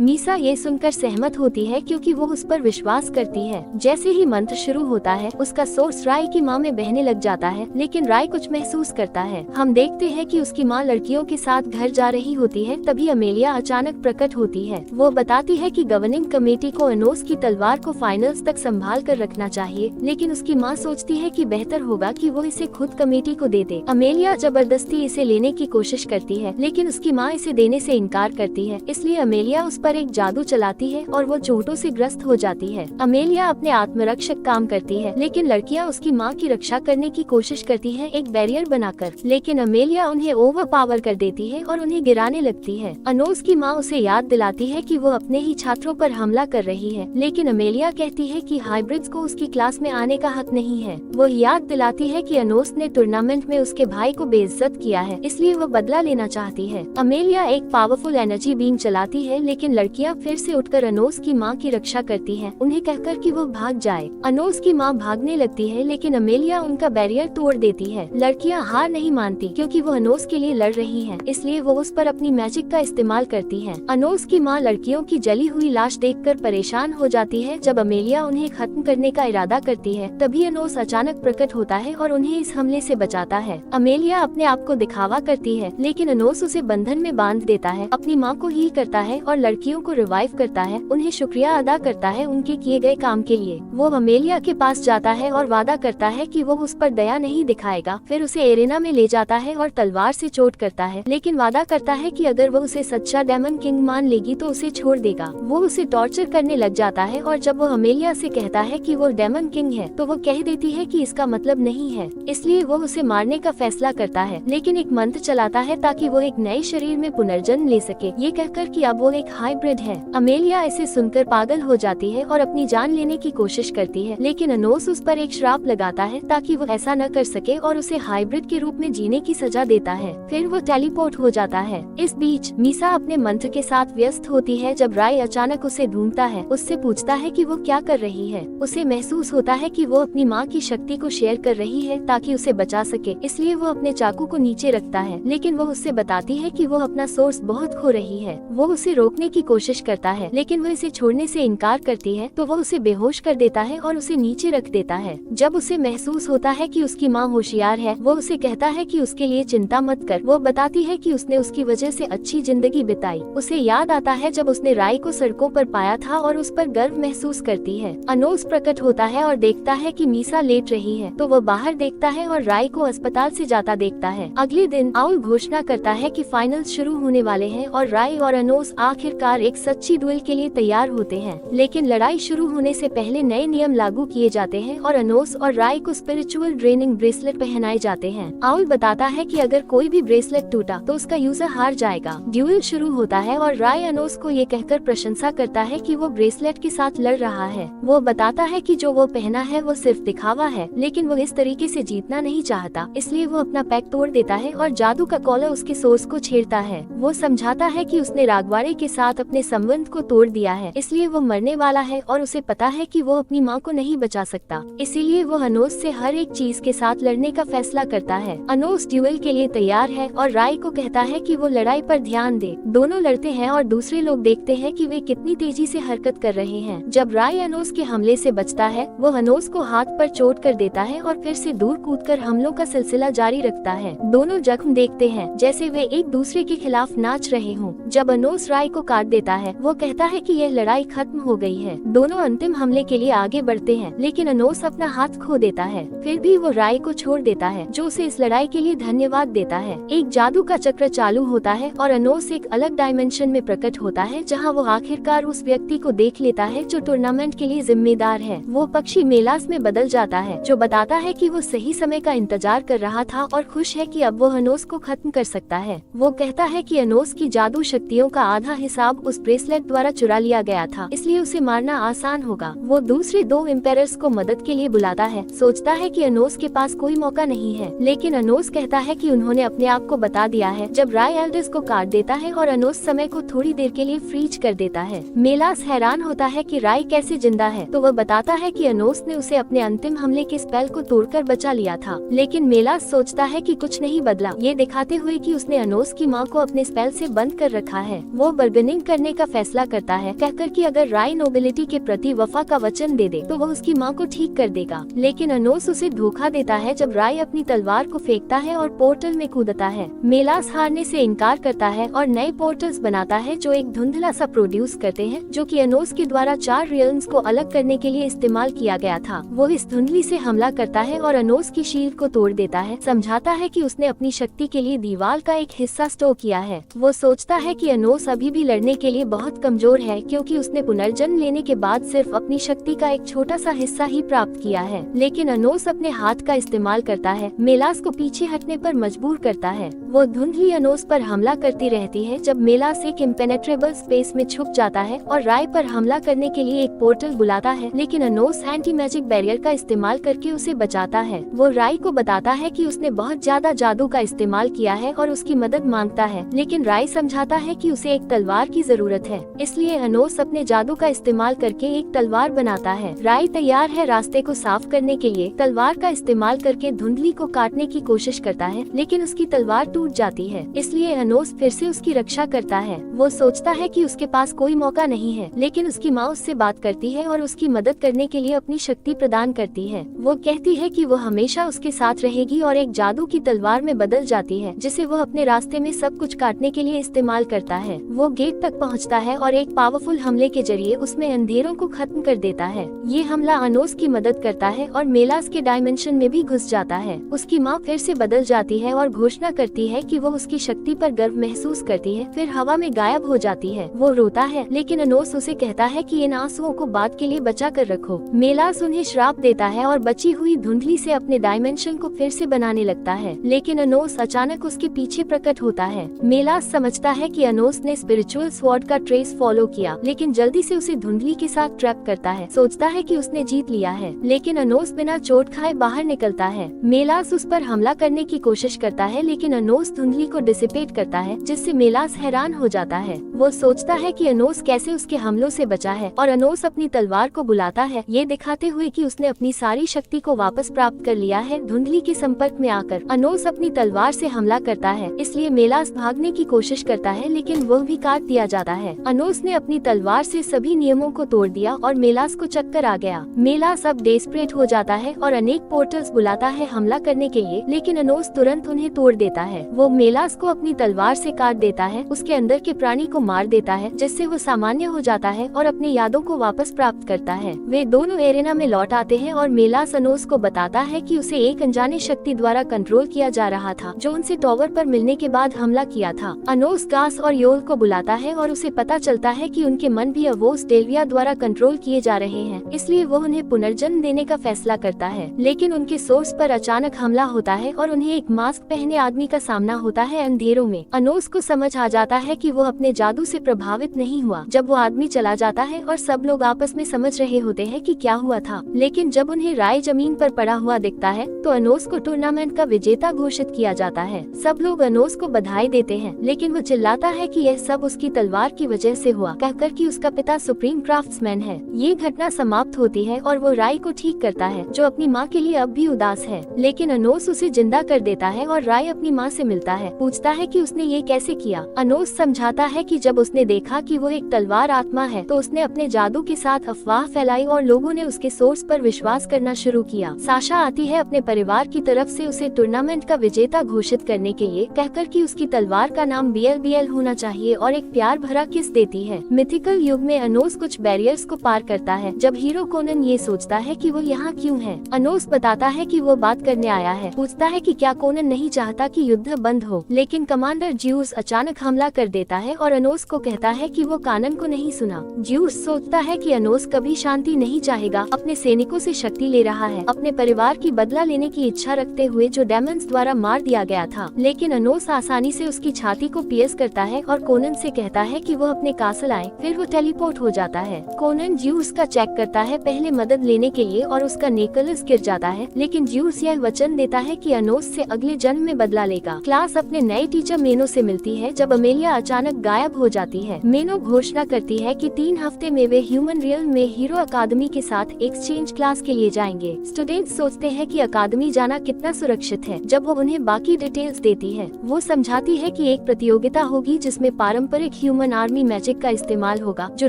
A: मीसा ये सुनकर सहमत होती है क्योंकि वो उस पर विश्वास करती है। जैसे ही मंत्र शुरू होता है उसका सोर्स राय की मां में बहने लग जाता है, लेकिन राय कुछ महसूस करता है। हम देखते हैं कि उसकी मां लड़कियों के साथ घर जा रही होती है, तभी अमेलिया अचानक प्रकट होती है। वो बताती है कि गवर्निंग कमेटी को अनोस की तलवार को फाइनल्स तक संभाल कर रखना चाहिए, लेकिन उसकी मां सोचती है कि बेहतर होगा कि वो इसे खुद कमेटी को दे दे। अमेलिया जबरदस्ती इसे लेने की कोशिश करती है, लेकिन उसकी मां इसे देने से इनकार करती है, इसलिए अमेलिया उस पर एक जादू चलाती है और वो चोटों से ग्रस्त हो जाती है। अमेलिया अपने आत्मरक्षक काम करती है, लेकिन लड़कियां उसकी मां की रक्षा करने की कोशिश करती हैं एक बैरियर बनाकर, लेकिन अमेलिया उन्हें ओवर पावर कर देती है और उन्हें गिराने लगती है। अनोस की मां उसे याद दिलाती है कि वो अपने ही छात्रों पर हमला कर रही है, लेकिन अमेलिया कहती है कि हाइब्रिड्स को उसकी क्लास में आने का हक नहीं है। वो याद दिलाती है कि अनोस ने टूर्नामेंट में उसके भाई को बेइज्जत किया है, इसलिए वो बदला लेना चाहती है। अमेलिया एक पावरफुल एनर्जी बीम चलाती है, लेकिन लड़कियां फिर से उठकर अनोस की मां की रक्षा करती हैं, उन्हें कहकर कि वो भाग जाए। अनोस की मां भागने लगती है, लेकिन अमेलिया उनका बैरियर तोड़ देती है। लड़कियां हार नहीं मानती क्योंकि वो अनोस के लिए लड़ रही हैं, इसलिए वो उस पर अपनी मैजिक का इस्तेमाल करती हैं। अनोस की मां लड़कियों की जली हुई लाश देखकर परेशान हो जाती है। जब अमेलिया उन्हें खत्म करने का इरादा करती है, तभी अनोस अचानक प्रकट होता है और उन्हें इस हमले से बचाता है। अमेलिया अपने आप को दिखावा करती है, लेकिन अनोस उसे बंधन में बांध देता है, अपनी मां को हील करता है और लड़कियों को रिवाइव करता है, उन्हें शुक्रिया अदा करता है उनके किए गए काम के लिए। वो अमेलिया के पास जाता है और वादा करता है कि वो उस पर दया नहीं दिखाएगा। फिर उसे एरेना में ले जाता है और तलवार से चोट करता है, लेकिन वादा करता है कि अगर वो उसे सच्चा डेमन किंग मान लेगी तो उसे छोड़ देगा। वो उसे टॉर्चर करने लग जाता है और जब वो अमेलिया से कहता है कि वो डेमन किंग है, तो वो कह देती है कि इसका मतलब नहीं है, इसलिए वो उसे मारने का फैसला करता है, लेकिन एक मंत्र चलाता है ताकि वो एक नए शरीर में पुनर्जन्म ले सके, ये कहकर कि अब वो एक हाइब्रिड है। अमेलिया इसे सुनकर पागल हो जाती है और अपनी जान लेने की कोशिश करती है, लेकिन अनोस उस पर एक श्राप लगाता है ताकि वो ऐसा न कर सके और उसे हाइब्रिड के रूप में जीने की सजा देता है। फिर वो टेलीपोर्ट हो जाता है। इस बीच मीसा अपने मंत्र के साथ व्यस्त होती है जब राय अचानक उसे ढूंढता है, उससे पूछता है कि वो क्या कर रही है। उसे महसूस होता है कि वो अपनी माँ की शक्ति को शेयर कर रही है ताकि उसे बचा सके, इसलिए वो अपने चाकू को नीचे रखता है, लेकिन वो उससे बताती है कि वो अपना सोर्स बहुत खो रही है। वो उसे रोकने की कोशिश करता है, लेकिन वो इसे छोड़ने से इनकार करती है, तो वो उसे बेहोश कर देता है और उसे नीचे रख देता है। जब उसे महसूस होता है कि उसकी माँ होशियार है, वो उसे कहता है कि उसके लिए चिंता मत कर। वो बताती है कि उसने उसकी वजह से अच्छी जिंदगी बिताई। उसे याद आता है जब उसने राय को सड़कों पर पाया था और उस पर गर्व महसूस करती है। अनोस प्रकट होता है और देखता है कि मीसा लेट रही है, तो वो बाहर देखता है और राय को अस्पताल से जाता देखता है। अगले दिन आउल घोषणा करता है कि फाइनल्स शुरू होने वाले हैं और राय और अनोस आखिरकार एक सच्ची डुएल के लिए तैयार होते हैं, लेकिन लड़ाई शुरू होने से पहले नए नियम लागू किए जाते हैं और अनोस और राय को स्पिरिचुअल ड्रेनिंग ब्रेसलेट पहनाए जाते हैं। आउल बताता है कि अगर कोई भी ब्रेसलेट टूटा तो उसका यूजर हार जाएगा। ड्यूल शुरू होता है और राय अनोस को ये कहकर प्रशंसा करता है कि वो ब्रेसलेट के साथ लड़ रहा है। वो बताता है कि जो वो पहना है वो सिर्फ दिखावा है, लेकिन वो इस तरीके से जीतना नहीं चाहता, इसलिए वो अपना पैक तोड़ देता है और जादू का कॉलर उसके सोर्स को छेड़ता है। वो समझाता है कि उसने रागवाड़े के साथ अपने संबंध को तोड़ दिया है, इसलिए वो मरने वाला है और उसे पता है कि वो अपनी माँ को नहीं बचा सकता, इसीलिए वो अनोस से हर एक चीज के साथ लड़ने का फैसला करता है। अनोस ड्यूल के लिए तैयार है और राय को कहता है कि वो लड़ाई पर ध्यान दे। दोनों लड़ते हैं और दूसरे लोग देखते हैं कि वे कितनी तेजी से हरकत कर रहे हैं। जब राय अनोस के हमले से बचता है, वो अनोस को हाथ पर चोट कर देता है और फिर से दूर कूदकर हमलों का सिलसिला जारी रखता है। दोनों जख्म देखते हैं जैसे वे एक दूसरे के खिलाफ नाच रहे हों। जब अनोस राय को काट देता है, वो कहता है कि यह लड़ाई खत्म हो गई है। दोनों अंतिम हमले के लिए आगे बढ़ते हैं, लेकिन अनोस अपना हाथ खो देता है। फिर भी वो राय को छोड़ देता है, जो उसे इस लड़ाई के लिए धन्यवाद देता है। एक जादू का चक्र चालू होता है और अनोस एक अलग डायमेंशन में प्रकट होता है, जहाँ वो आखिरकार उस व्यक्ति को देख लेता है जो टूर्नामेंट के लिए जिम्मेदार है। वो पक्षी मेलास में बदल जाता है, जो बताता है कि वो सही समय का इंतजार कर रहा था और खुश है कि अब तब वो अनोस को खत्म कर सकता है। वो कहता है कि अनोस की जादू शक्तियों का आधा हिसाब उस ब्रेसलेट द्वारा चुरा लिया गया था, इसलिए उसे मारना आसान होगा। वो दूसरे 2 एम्पायर्स को मदद के लिए बुलाता है। सोचता है कि अनोस के पास कोई मौका नहीं है, लेकिन अनोस कहता है कि उन्होंने अपने आप को बता दिया है। जब राय एल्डर्स को काट देता है और अनोस समय को थोड़ी देर के लिए फ्रीज कर देता है। मेलास हैरान होता है कि राय कैसे जिंदा है, तो वह बताता है कि अनोस ने उसे अपने अंतिम हमले के स्पेल को तोड़कर बचा लिया था। लेकिन मेलास सोचता है कि कुछ नहीं बदला, ये दिखाते हुए कि उसने अनोस की माँ को अपने स्पेल से बंद कर रखा है। वो बार्गेनिंग करने का फैसला करता है, कहकर कि अगर राय नोबिलिटी के प्रति वफा का वचन दे दे तो वह उसकी माँ को ठीक कर देगा। लेकिन अनोस उसे धोखा देता है जब राय अपनी तलवार को फेंकता है और पोर्टल में कूदता है। मेलास हारने से इनकार करता है और नए पोर्टल्स बनाता है जो एक धुंधला सा प्रोड्यूस करते हैं, जो कि अनोस के द्वारा 4 रियल्म्स को अलग करने के लिए इस्तेमाल किया गया था। वो इस धुंधली से हमला करता है और अनोस की शील्ड को तोड़ देता है, समझाता है कि उसने अपनी शक्ति के लिए दीवार का एक हिस्सा स्टोर किया है। वो सोचता है कि अनोस अभी भी लड़ने के लिए बहुत कमजोर है, क्योंकि उसने पुनर्जन्म लेने के बाद सिर्फ अपनी शक्ति का एक छोटा सा हिस्सा ही प्राप्त किया है। लेकिन अनोस अपने हाथ का इस्तेमाल करता है, मेलास को पीछे हटने पर मजबूर करता है। वो धुंधली अनोस पर हमला करती रहती है जब मेलास एक इम्पेनेट्रेबल स्पेस में छुप जाता है और राय पर हमला करने के लिए एक पोर्टल बुलाता है, लेकिन अनोस एंटी मैजिक बैरियर का इस्तेमाल करके उसे बचाता है। वो राय को बताता है कि उसने बहुत ज्यादा जादू का इस्तेमाल किया है और उसकी मदद मांगता है, लेकिन राय समझाता है कि उसे एक तलवार की जरूरत है, इसलिए अनोस अपने जादू का इस्तेमाल करके एक तलवार बनाता है। राय तैयार है रास्ते को साफ करने के लिए, तलवार का इस्तेमाल करके धुंधली को काटने की कोशिश करता है, लेकिन उसकी तलवार टूट जाती है, इसलिए अनोस फिर से उसकी रक्षा करता है। वो सोचता है कि उसके पास कोई मौका नहीं है, लेकिन उसकी माँ उससे बात करती है और उसकी मदद करने के लिए अपनी शक्ति प्रदान करती है। वो कहती है कि वो हमेशा उसके साथ रहेगी और एक जादू की तलवार में बदल जाती है, जिसे वो अपने रास्ते में सब कुछ काटने के लिए इस्तेमाल करता है। वो गेट तक पहुंचता है और एक पावरफुल हमले के जरिए उसमें अंधेरों को खत्म कर देता है। ये हमला अनोस की मदद करता है और मेलास के डायमेंशन में भी घुस जाता है। उसकी माँ फिर से बदल जाती है और घोषणा करती है कि वो उसकी शक्ति पर गर्व महसूस करती है, फिर हवा में गायब हो जाती है। वो रोता है, लेकिन अनोस उसे कहता है कि इन आंसुओं को बाद के लिए बचा कर रखो। मेलास उन्हें श्राप देता है और बची हुई धुंधली से अपने डायमेंशन को फिर से बनाने लगता है, लेकिन अनोस अचानक उसके पीछे प्रकट होता है। मेलास समझता है कि अनोस ने स्पिरिचुअल स्वॉर्ड का ट्रेस फॉलो किया, लेकिन जल्दी से उसे धुंधली के साथ ट्रैप करता है। सोचता है कि उसने जीत लिया है, लेकिन अनोस बिना चोट खाए बाहर निकलता है। मेलास उस पर हमला करने की कोशिश करता है, लेकिन अनोस धुंधली को डिसिपेट करता है, जिससे मेलास हैरान हो जाता है। वो सोचता है कि अनोस कैसे उसके हमलों से बचा है और अनोस अपनी तलवार को बुलाता है, ये दिखाते हुए कि उसने अपनी सारी शक्ति को वापस प्राप्त कर लिया है। धुंधली के संपर्क में आकर अनोस अपनी तलवार से हमला करता है, इसलिए मेलास भागने की कोशिश करता है, लेकिन वो भी काट दिया जाता है। अनोस ने अपनी तलवार से सभी नियमों को तोड़ दिया और मेलास को चक्कर आ गया। मेलास अब डेस्परेट हो जाता है और अनेक पोर्टल्स बुलाता है हमला करने के लिए, लेकिन अनोस तुरंत उन्हें तोड़ देता है। वो मेलास को अपनी तलवार से काट देता है, उसके अंदर के प्राणी को मार देता है, जिससे वो सामान्य हो जाता है और अपनी यादों को वापस प्राप्त करता है। वे दोनों एरेना में लौट आते हैं और मेलास अनोस को बताता है कि उसे एक अनजाने शक्ति द्वारा कंट्रोल किया जा रहा था, जो उनसे टॉवर पर मिलने के बाद हमला किया था। अनोस गास और योल को बुलाता है और उसे पता चलता है कि उनके मन भी अवोस डेल्विया द्वारा कंट्रोल किए जा रहे हैं, इसलिए वो उन्हें पुनर्जन्म देने का फैसला करता है। लेकिन उनके सोर्स पर अचानक हमला होता है और उन्हें एक मास्क पहने आदमी का सामना होता है अंधेरों में। अनोस को समझ आ जाता है कि वो अपने जादू से प्रभावित नहीं हुआ जब वो आदमी चला जाता है और सब लोग आपस में समझ रहे होते हैं कि क्या हुआ था। लेकिन जब उन्हें राय जमीन पर पड़ा हुआ दिखता है तो अनोस को टूर्नामेंट का विजेता घोषित किया जाता है। सब लोग अनोस को बधाई देते हैं, लेकिन वो चिल्लाता है कि यह सब उसकी तलवार की वजह से हुआ, कहकर कि उसका पिता सुप्रीम क्राफ्ट्समैन है। ये घटना समाप्त होती है और वो राय को ठीक करता है, जो अपनी माँ के लिए अब भी उदास है। लेकिन अनोस उसे जिंदा कर देता है और राय अपनी माँ से मिलता है, पूछता है कि उसने ये कैसे किया। अनोस समझाता है कि जब उसने देखा कि वो एक तलवार आत्मा है तो उसने अपने जादू के साथ अफवाह फैलाई और लोगों ने उसके सोर्स पर विश्वास करना शुरू किया। साशा आती है अपने परिवार की तरफ से उसे टूर्नामेंट का विजेता घोषित करने के लिए, कहकर कि उसकी तलवार का नाम BLBL होना चाहिए और एक प्यार भरा किस देती है। मिथिकल युग में अनोस कुछ बैरियर्स को पार करता है जब हीरो कोनन ये सोचता है कि वो यहाँ क्यों है। अनोस बताता है कि वो बात करने आया है, पूछता है कि क्या कोनन नहीं चाहता कि युद्ध बंद हो, लेकिन कमांडर ज्यूस अचानक हमला कर देता है और अनोस अनोस को कहता है कि वो कानन को नहीं सुना। ज्यूस सोचता है कि अनोस कभी शांति नहीं चाहेगा, अपने सैनिकों से शक्ति ले रहा है, अपने परिवार की बदला लेने की इच्छा रखते हुए जो डेमन्स द्वारा मार दिया गया था। लेकिन अनोस आसानी से उसकी छाती को पियर्स करता है और कोनन से कहता है कि वो अपने कासल आए। फिर वो टेलीपोर्ट हो जाता है। कोनन ज्यूस का चेक करता है पहले मदद लेने के लिए और उसका नेकलेस गिर जाता है, लेकिन ज्यूस यह वचन देता है कि अनोस से अगले जन्म में बदला लेगा। क्लास अपने नए टीचर मेनो से मिलती है जब अमेलिया अचानक गायब हो जाती है। मेनो घोषणा करती है कि 3 हफ्ते में वे ह्यूमन रियल में हीरो अकादमी के साथ एक्सचेंज क्लास के लिए जाएंगे। स्टूडेंट्स सोचते हैं कि अकादमी जाना कितना सुरक्षित है। जब वो उन्हें बाकी डिटेल्स देती है, वो समझाती है कि एक प्रतियोगिता होगी जिसमें पारंपरिक ह्यूमन आर्मी मैजिक का इस्तेमाल होगा, जो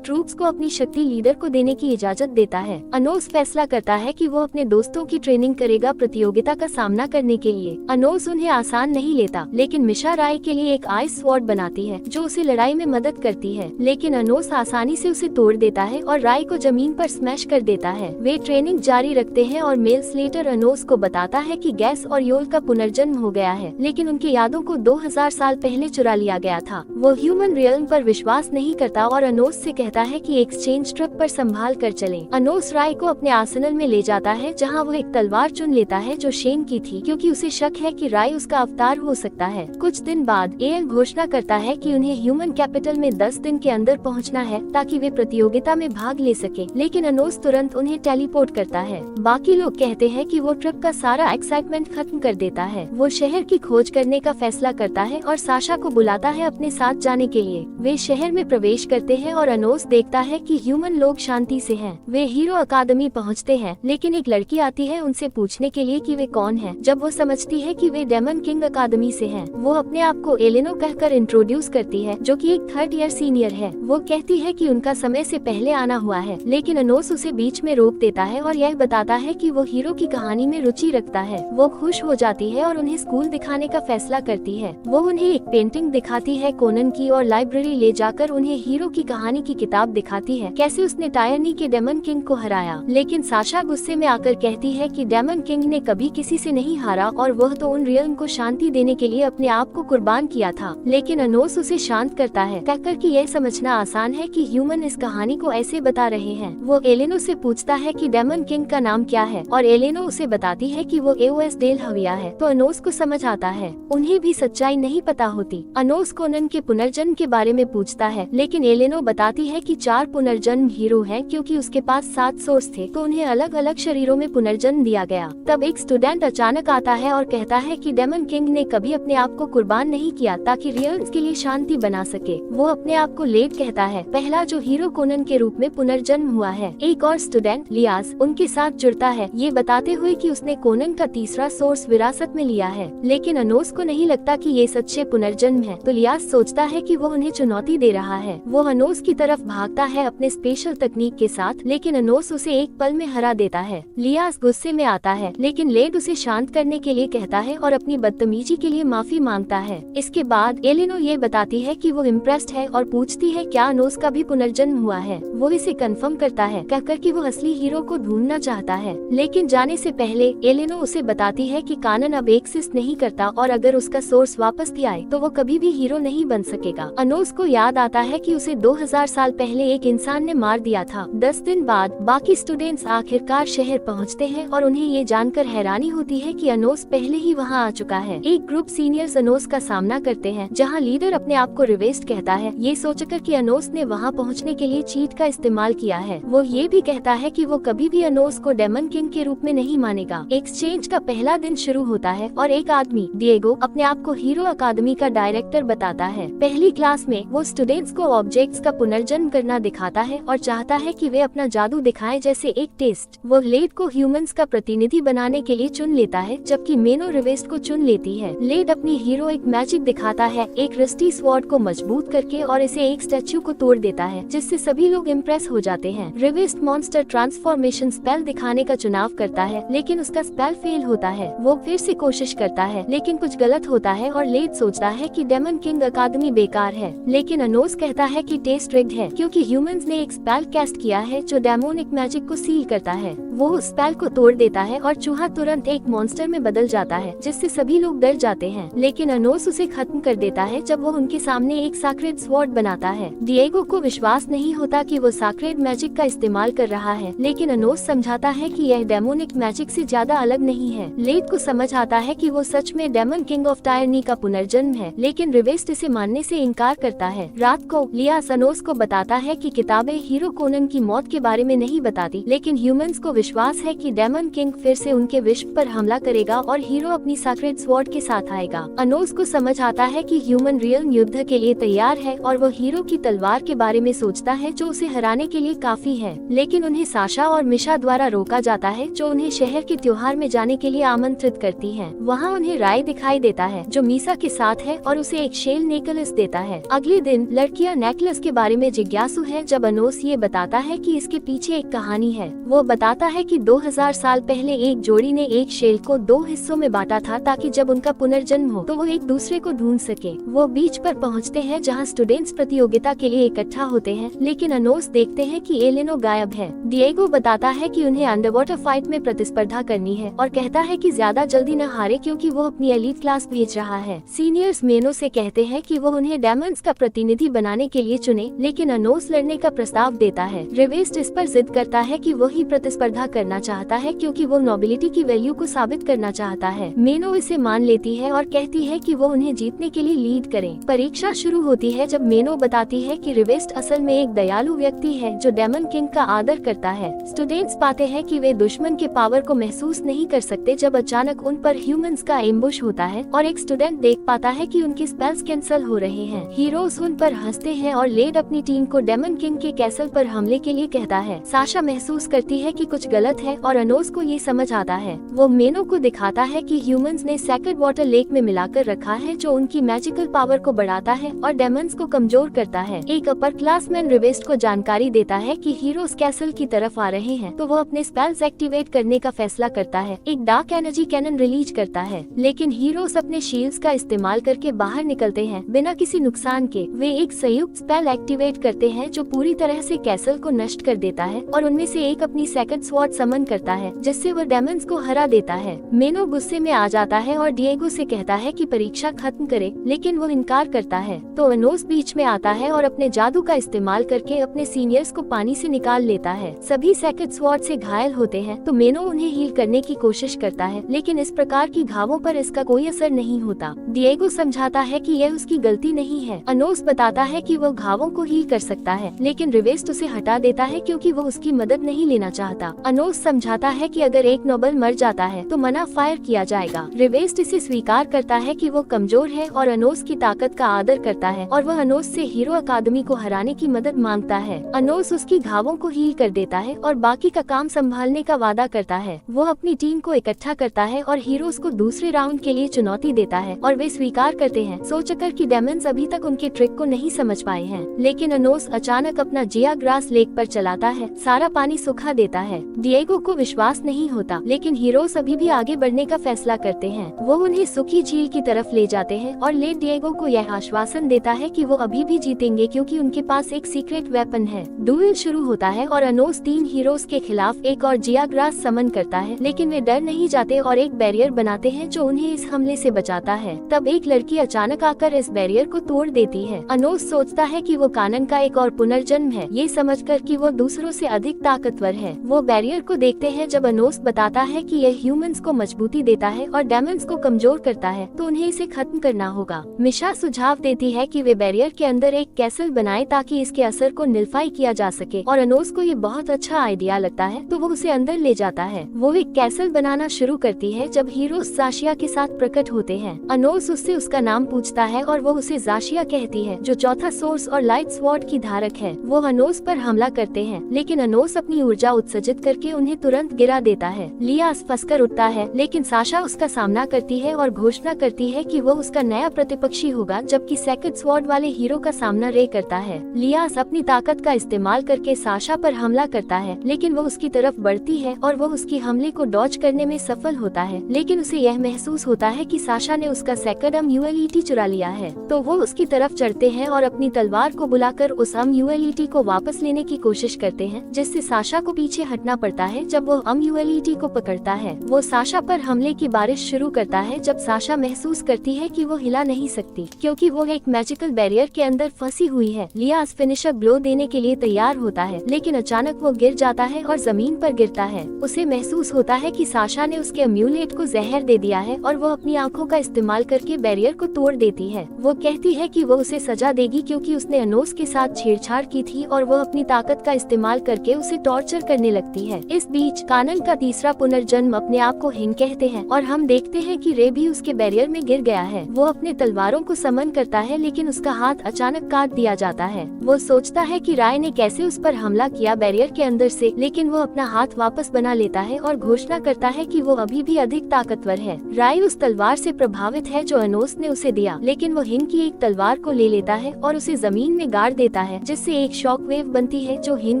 A: ट्रूप्स को अपनी शक्ति लीडर को देने की इजाजत देता है। अनोस फैसला करता है कि वो अपने दोस्तों की ट्रेनिंग करेगा प्रतियोगिता का सामना करने के लिए। अनोस उन्हें आसान नहीं लेता, लेकिन मिशा राय के लिए एक आइस स्वॉर्ड बनाती है जो उसे लड़ाई में मदद करती है, लेकिन अनोस आसानी से उसे तोड़ देता है और राय को जमीन पर स्मैश कर देता है। वे ट्रेनिंग जारी रखते हैं और मेल स्लेटर अनोस को बताता है कि गैस और योल का पुनर्जन्म हो गया है, लेकिन उनकी यादों को 2000 साल पहले चुरा लिया गया था। वो ह्यूमन रियल्म पर विश्वास नहीं करता और अनोस से कहता है कि एक्सचेंज ट्रिप पर संभाल कर चले। अनोस राय को अपने आर्सेनल में ले जाता है जहाँ वो एक तलवार चुन लेता है जो शेन की थी, क्योंकि उसे शक है कि राय उसका अवतार हो सकता है। कुछ दिन बाद एल घोषणा करता है कि उन्हें ह्यूमन कैपिटल में 10 दिन के अंदर पहुंचना है ताकि वे प्रतियोगिता में भाग ले सके, लेकिन अनोस तुरंत उन्हें टेलीपोर्ट करता है। बाकी लोग कहते हैं कि वो ट्रिप का सारा एक्साइटमेंट खत्म कर देता है। वो शहर की खोज करने का फैसला करता है और साशा को बुलाता है अपने साथ जाने के लिए। वे शहर में प्रवेश करते हैं और अनोस देखता है कि ह्यूमन लोग शांति से हैं। वे हीरो अकादमी पहुंचते हैं, लेकिन एक लड़की आती है उनसे पूछने के लिए कि वे कौन हैं। जब वो समझती है कि वे डेमन किंग अकादमी से हैं, वो अपने आप को एलेनो कहकर इंट्रोड्यूस करती है, जो कि एक 3rd ईयर सीनियर है। वो कहती है कि उनका समय से पहले आना हुआ है, लेकिन अनोस उसे बीच में रोक देता है और यह बताता है कि वो हीरो की कहानी में रुचि रखता है। वो खुश हो जाती है और उन्हें स्कूल दिखाने का फैसला करती है। वो उन्हें एक पेंटिंग दिखाती है कोनन की और लाइब्रेरी ले जाकर उन्हें हीरो की कहानी की किताब दिखाती है, कैसे उसने टायरनी के डेमन किंग को हराया। लेकिन साशा गुस्से में आकर कहती है कि डेमन किंग ने कभी किसी से नहीं हारा और वह तो उन रियल्म को शांति देने के लिए अपने आप को कुर्बान किया था। लेकिन अनोस उसे शांत करता है, कहकर कि यह समझना आसान है कि ह्यूमन इस कहानी को ऐसे बता रहे हैं। वो एलेनो से पूछता है कि डेमन किंग का नाम क्या है और एलेनो उसे बताती है कि वो एओएस डेल हविया है। तो अनोस को समझ आता है उन्हें भी सच्चाई नहीं पता होती। अनोस कोनन के पुनर्जन्म के बारे में पूछता है, लेकिन एलेनो बताती है कि 4 पुनर्जन्म हीरो हैं, क्योंकि उसके पास 7 सोर्स थे, तो उन्हें अलग अलग शरीरों में पुनर्जन्म दिया गया। तब एक स्टूडेंट अचानक आता है और कहता है कि डेमन किंग ने कभी अपने आप को कुर्बान नहीं किया ताकि रियल्स के लिए शांति बना सके। वो अपने आप को लेट कहता है, पहला जो हीरो कोनन के रूप में पुनर्जन्म हुआ है। एक और स्टूडेंट लियास उनके साथ जुड़ता है, ये बताते हुए कि उसने कोनन का तीसरा सोर्स विरासत में लिया है। लेकिन अनोस को नहीं लगता कि ये सच्चे पुनर्जन्म है, तो लियास सोचता है कि वो उन्हें चुनौती दे रहा है। वो अनोस की तरफ भागता है अपने स्पेशल तकनीक के साथ, लेकिन अनोस उसे एक पल में हरा देता है। लियास गुस्से में आता है, लेकिन लेड उसे शांत करने के लिए कहता है और अपनी बदतमीजी के लिए माफी मांगता है। इसके बाद एलेनो ये बताती है कि वो इम्प्रेस्ड है और पूछती है क्या अनोस का भी पुनर्जन्म हुआ है। वो इसे कंफर्म करता है, कहकर कि वो असली हीरो को ढूंढना चाहता है। लेकिन जाने से पहले एलेनो उसे बताती है कि कानन अब एक्सिस्ट नहीं करता और अगर उसका सोर्स वापस भी आए तो वो कभी भी हीरो नहीं बन सकेगा। अनोस को याद आता है कि उसे 2000 साल पहले एक इंसान ने मार दिया था। 10 दिन बाद बाकी स्टूडेंट्स आखिरकार शहर पहुंचते हैं और उन्हें ये जानकर हैरानी होती है कि अनोस पहले ही वहां आ चुका है। एक ग्रुप सीनियर्स अनोस का सामना करते हैं, जहां लीडर अपने आप को रिवेस्ट कहता है, ये सोचकर कि अनोस ने वहां पहुंचने के लिए चीट का इस्तेमाल किया है। वो ये भी कहता है कि वो कभी भी अनोस को डेमन किंग के रूप में नहीं मानेगा। एक्सचेंज का पहला दिन शुरू होता है और एक आदमी डिएगो अपने आप को हीरो अकादमी का डायरेक्टर बताता है। पहली क्लास में वो स्टूडेंट्स को ऑब्जेक्ट्स का पुनर्जन्म करना दिखाता है और चाहता है कि वे अपना जादू दिखाएं, जैसे एक टेस्ट। वो लेड को ह्यूमंस का प्रतिनिधि बनाने के लिए चुन लेता है, जबकि मेनो रिवेस्ट को चुन लेती है। लेड अपनी हीरोइक मैजिक दिखाता है, एक रस्टी स्वॉर्ड को मजबूत करके, और इसे एक स्टैच्यू को तोड़ देता है, जिससे सभी लोग इम्प्रेस हो जाते हैं। रिवेस्ट मॉन्स्टर ट्रांसफॉर्मेशन स्पेल दिखाने का चुनाव करता है, लेकिन उसका स्पेल फेल होता है। वो फिर से कोशिश करता है, लेकिन कुछ गलत होता है और लेड सोचता है कि डेमन किंग अकादमी बेकार है। लेकिन अनोस कहता है कि टेस्ट रिग्ड है, क्योंकि ह्यूमंस ने एक स्पेल कैस्ट किया है जो डेमोनिक मैजिक को सील करता है। वो उस स्पेल को तोड़ देता है और चूहा तुरंत एक मॉन्स्टर में बदल जाता है, जिससे सभी लोग डर जाते हैं। लेकिन अनोस उसे खत्म कर देता है जब वो उनके सामने एक साक्षी सैक्रेड स्वॉर्ड बनाता है। डिएगो को विश्वास नहीं होता कि वो सैक्रेड मैजिक का इस्तेमाल कर रहा है, लेकिन अनोस समझाता है कि यह डेमोनिक मैजिक से ज्यादा अलग नहीं है। लेड को समझ आता है कि वो सच में डेमन किंग ऑफ टायरनी का पुनर्जन्म है, लेकिन रिवेस्ट इसे मानने से इनकार करता है। रात को लियास अनोस को बताता है कि किताबें हीरो कोनन की मौत के बारे में नहीं बताती, लेकिन ह्यूमंस को विश्वास है कि डेमन किंग फिर से उनके विश्व पर हमला करेगा और हीरो अपनी सैक्रेड स्वॉर्ड के साथ आएगा। अनोस को समझ आता है कि ह्यूमन रियल युद्ध के लिए तैयार है और वो हीरो की तलवार के बारे में सोचता है जो उसे हराने के लिए काफी है, लेकिन उन्हें साशा और मिशा द्वारा रोका जाता है जो उन्हें शहर के त्योहार में जाने के लिए आमंत्रित करती हैं। वहाँ उन्हें राय दिखाई देता है जो मीसा के साथ है और उसे एक शेल नेकलेस देता है। अगले दिन लड़कियाँ नेकलेस के बारे में जिज्ञासु है जब अनोस ये बताता है कि इसके पीछे एक कहानी है। वो बताता है कि 2000 साल पहले एक जोड़ी ने एक शेल को 2 हिस्सों में बांटा था ताकि जब उनका पुनर्जन्म हो तो वो एक दूसरे को ढूंढ सके। वो बीच पर पहुँचते हैं जहाँ स्टूडेंट्स प्रतियोगिता के लिए इकट्ठा होते हैं, लेकिन अनोस देखते हैं कि एलेनो गायब है। डिएगो बताता है कि उन्हें अंडरवाटर फाइट में प्रतिस्पर्धा करनी है और कहता है कि ज्यादा जल्दी न हारे क्योंकि वो अपनी एलीट क्लास भेज रहा है। सीनियर्स मेनो से कहते हैं कि वो उन्हें डेमंस का प्रतिनिधि बनाने के लिए चुने, लेकिन अनोस लड़ने का प्रस्ताव देता है। रिवेस्ट इस पर जिद करता है कि वो ही प्रतिस्पर्धा करना चाहता है क्योंकि वो नोबिलिटी की वैल्यू को साबित करना चाहता है। मेनो इसे मान लेती है और कहती है कि वो उन्हें जीतने के लिए लीड करें। परीक्षा शुरू होती है जब मेनो बताती है कि रिवेस्ट असल में एक दयालु व्यक्ति है जो डेमन किंग का आदर करता है। स्टूडेंट्स पाते हैं कि वे दुश्मन के पावर को महसूस नहीं कर सकते जब अचानक उन पर ह्यूमंस का एम्बुश होता है और एक स्टूडेंट देख पाता है कि उनके स्पेल्स कैंसल हो रहे हैं। हीरोज उन पर हंसते हैं और लेड अपनी टीम को डेमन किंग के कैसल पर हमले के लिए कहता है। साशा महसूस करती है कि कुछ गलत है और अनोस को ये समझ आता है। वो मेनो को दिखाता है कि ह्यूमंस ने सैक्रेड वाटर लेक में मिलाकर रखा है जो उनकी मैजिकल पावर को बढ़ाता है और डेमंस को कमजोर करता है। एक अपर क्लासमैन रिवेस्ट को जानकारी देता है कि हीरोज कैसल की तरफ आ रहे हैं, तो वो अपने स्पेल्स एक्टिवेट करने का फैसला करता है। एक डार्क एनर्जी कैनन रिलीज करता है, लेकिन हीरोज अपने शील्ड्स का इस्तेमाल करके बाहर निकलते हैं बिना किसी नुकसान के। वे एक संयुक्त स्पेल एक्टिवेट करते हैं जो पूरी तरह से कैसल को नष्ट कर देता है और उनमें से एक अपनी सेकंड स्वॉर्ड समन करता है जिससे वो डेमंस को हरा देता है। मेनो गुस्से में आ जाता है और डिएगो से कहता है कि परीक्षा खत्म करे, लेकिन वो इनकार करता है। तो अनोस बीच में आता है और अपने जादू का इस्तेमाल करके अपने सीनियर्स को पानी से निकाल लेता है। सभी सेकंड स्वॉर्ड से घायल होते हैं तो मेनो उन्हें हील करने की कोशिश करता है, लेकिन इस प्रकार की घावों पर इसका कोई असर नहीं होता। डिएगो समझाता है कि यह उसकी गलती नहीं है। अनोस बताता है कि वो घावों को हील कर सकता है, लेकिन रिवेस्ट उसे हटा देता है क्योंकि वो उसकी मदद नहीं लेना चाहता। अनोस समझाता है कि अगर एक नोबल मर जाता है तो मना फायर किया जाएगा। रिवेस्ट इसे स्वीकार करता है कि वो कमजोर है और अनोस की ताकत का आदर करता है और वह अनोस से हीरो अकादमी को हराने की मदद मांगता है। अनोस उसकी घावों को हील कर देता है और बाकी का काम संभालने का वादा करता है। वो अपनी टीम को इकट्ठा करता है और हीरोज को दूसरे राउंड के लिए चुनौती देता है और वे स्वीकार करते हैं, सोचकर कि डेमंस अभी तक उनके ट्रिक को नहीं समझ पाए हैं। लेकिन अनोस अचानक अपना जिया ग्रास लेक पर चलाता है, सारा पानी सुखा देता है। डिएगो को विश्वास नहीं होता, लेकिन हीरोज अभी भी आगे बढ़ने का फैसला करते हैं। वो उन्हें सूखी झील की तरफ ले जाते हैं और लेड डिएगो को यह आश्वासन देता है कि वो अभी भी जीतेंगे क्योंकि उनके पास एक सीक्रेट वेपन है। डुएल शुरू होता है और अनोस 3 हीरोज के खिलाफ एक और जिया ग्रास समन करता है, लेकिन वे डर नहीं जाते और एक बैरियर बनाते हैं जो उन्हें इस हमले से बचाता है। तब एक लड़की अचानक आकर इस बैरियर को तोड़ देती है। अनोस सोचता है कि वो कानन का एक और पुनर्जन्म है, ये समझकर कि वो दूसरों से अधिक ताकतवर है। वो बैरियर को देखते हैं जब अनोस बताता है कि यह ह्यूमंस को मजबूती देता है और डेमंस को कमजोर करता है, तो उन्हें इसे खत्म करना होगा। मिशा सुझाव देती है कि वे बैरियर के अंदर एक कैसल बनाए ताकि इसके असर को निल्फाई किया जा सके और अनोस को ये बहुत अच्छा आइडिया लगता है तो वो उसे अंदर ले जाता है। वो एक कैसल बनाना शुरू करती है जब हीरो जाशिया के साथ प्रकट होते हैं। अनोस उससे उसका नाम पूछता है और वो उसे जाशिया कहती है जो चौथा सोर्स और लाइट स्वॉर्ड की धारक है। वो अनोस पर हमला करते हैं, लेकिन अनोस अपनी ऊर्जा उत्सर्जित करके उन्हें तुरंत गिरा देता है। लियास फंसकर उठता है, लेकिन साशा उसका सामना करती है और घोषणा करती है कि वो उसका नया प्रतिपक्षी होगा, जबकि सेकंड स्वॉर्ड वाले हीरो का सामना रे करता है। लियास अपनी ताकत का इस्तेमाल करके साशा पर हमला करता है, लेकिन वो उसकी तरफ बढ़ती है और वो उसकी हमले को डॉज करने में सफल होता है, लेकिन उसे यह महसूस होता है कि साशा ने उसका सेकंड अम्यूएलिटी चुरा लिया है। तो वो उसकी तरफ चढ़ते हैं और अपनी तलवार को बुलाकर उस अम्यूएलिटी को वापस लेने की कोशिश करते हैं, जिससे साशा को पीछे हटना पड़ता है। जब वो अम्यूएलिटी को पकड़ता है, वो साशा पर हमले की बारिश शुरू करता है। जब साशा महसूस करती है कि वो हिला नहीं सकती क्योंकि वो एक मैजिक मैजिकल बैरियर के अंदर फंसी हुई है। लियास फिनिशर ब्लो देने के लिए तैयार होता है, लेकिन अचानक वो गिर जाता है और जमीन पर गिरता है। उसे महसूस होता है कि साशा ने उसके अम्यूलेट को जहर दे दिया है और वो अपनी आंखों का इस्तेमाल करके बैरियर को तोड़ देती है। वो कहती है कि वो उसे सजा देगी क्योंकि उसने अनोस के साथ छेड़छाड़ की थी और वो अपनी ताकत का इस्तेमाल करके उसे टॉर्चर करने लगती है। इस बीच कानन का तीसरा पुनर्जन्म अपने आप को हिंग कहते हैं और हम देखते हैं कि रे भी उसके बैरियर में गिर गया है। वो अपने तलवारों को समन करता है, लेकिन उसका हाथ अचानक काट दिया जाता है। वो सोचता है कि राय ने कैसे उस पर हमला किया बैरियर के अंदर से, लेकिन वो अपना हाथ वापस बना लेता है और घोषणा करता है कि वो अभी भी अधिक ताकतवर है। राय उस तलवार से प्रभावित है जो अनोस ने उसे दिया, लेकिन वो हिन की एक तलवार को ले लेता है और उसे जमीन में गाड़ देता है, जिससे एक शॉक वेव बनती है जो हिन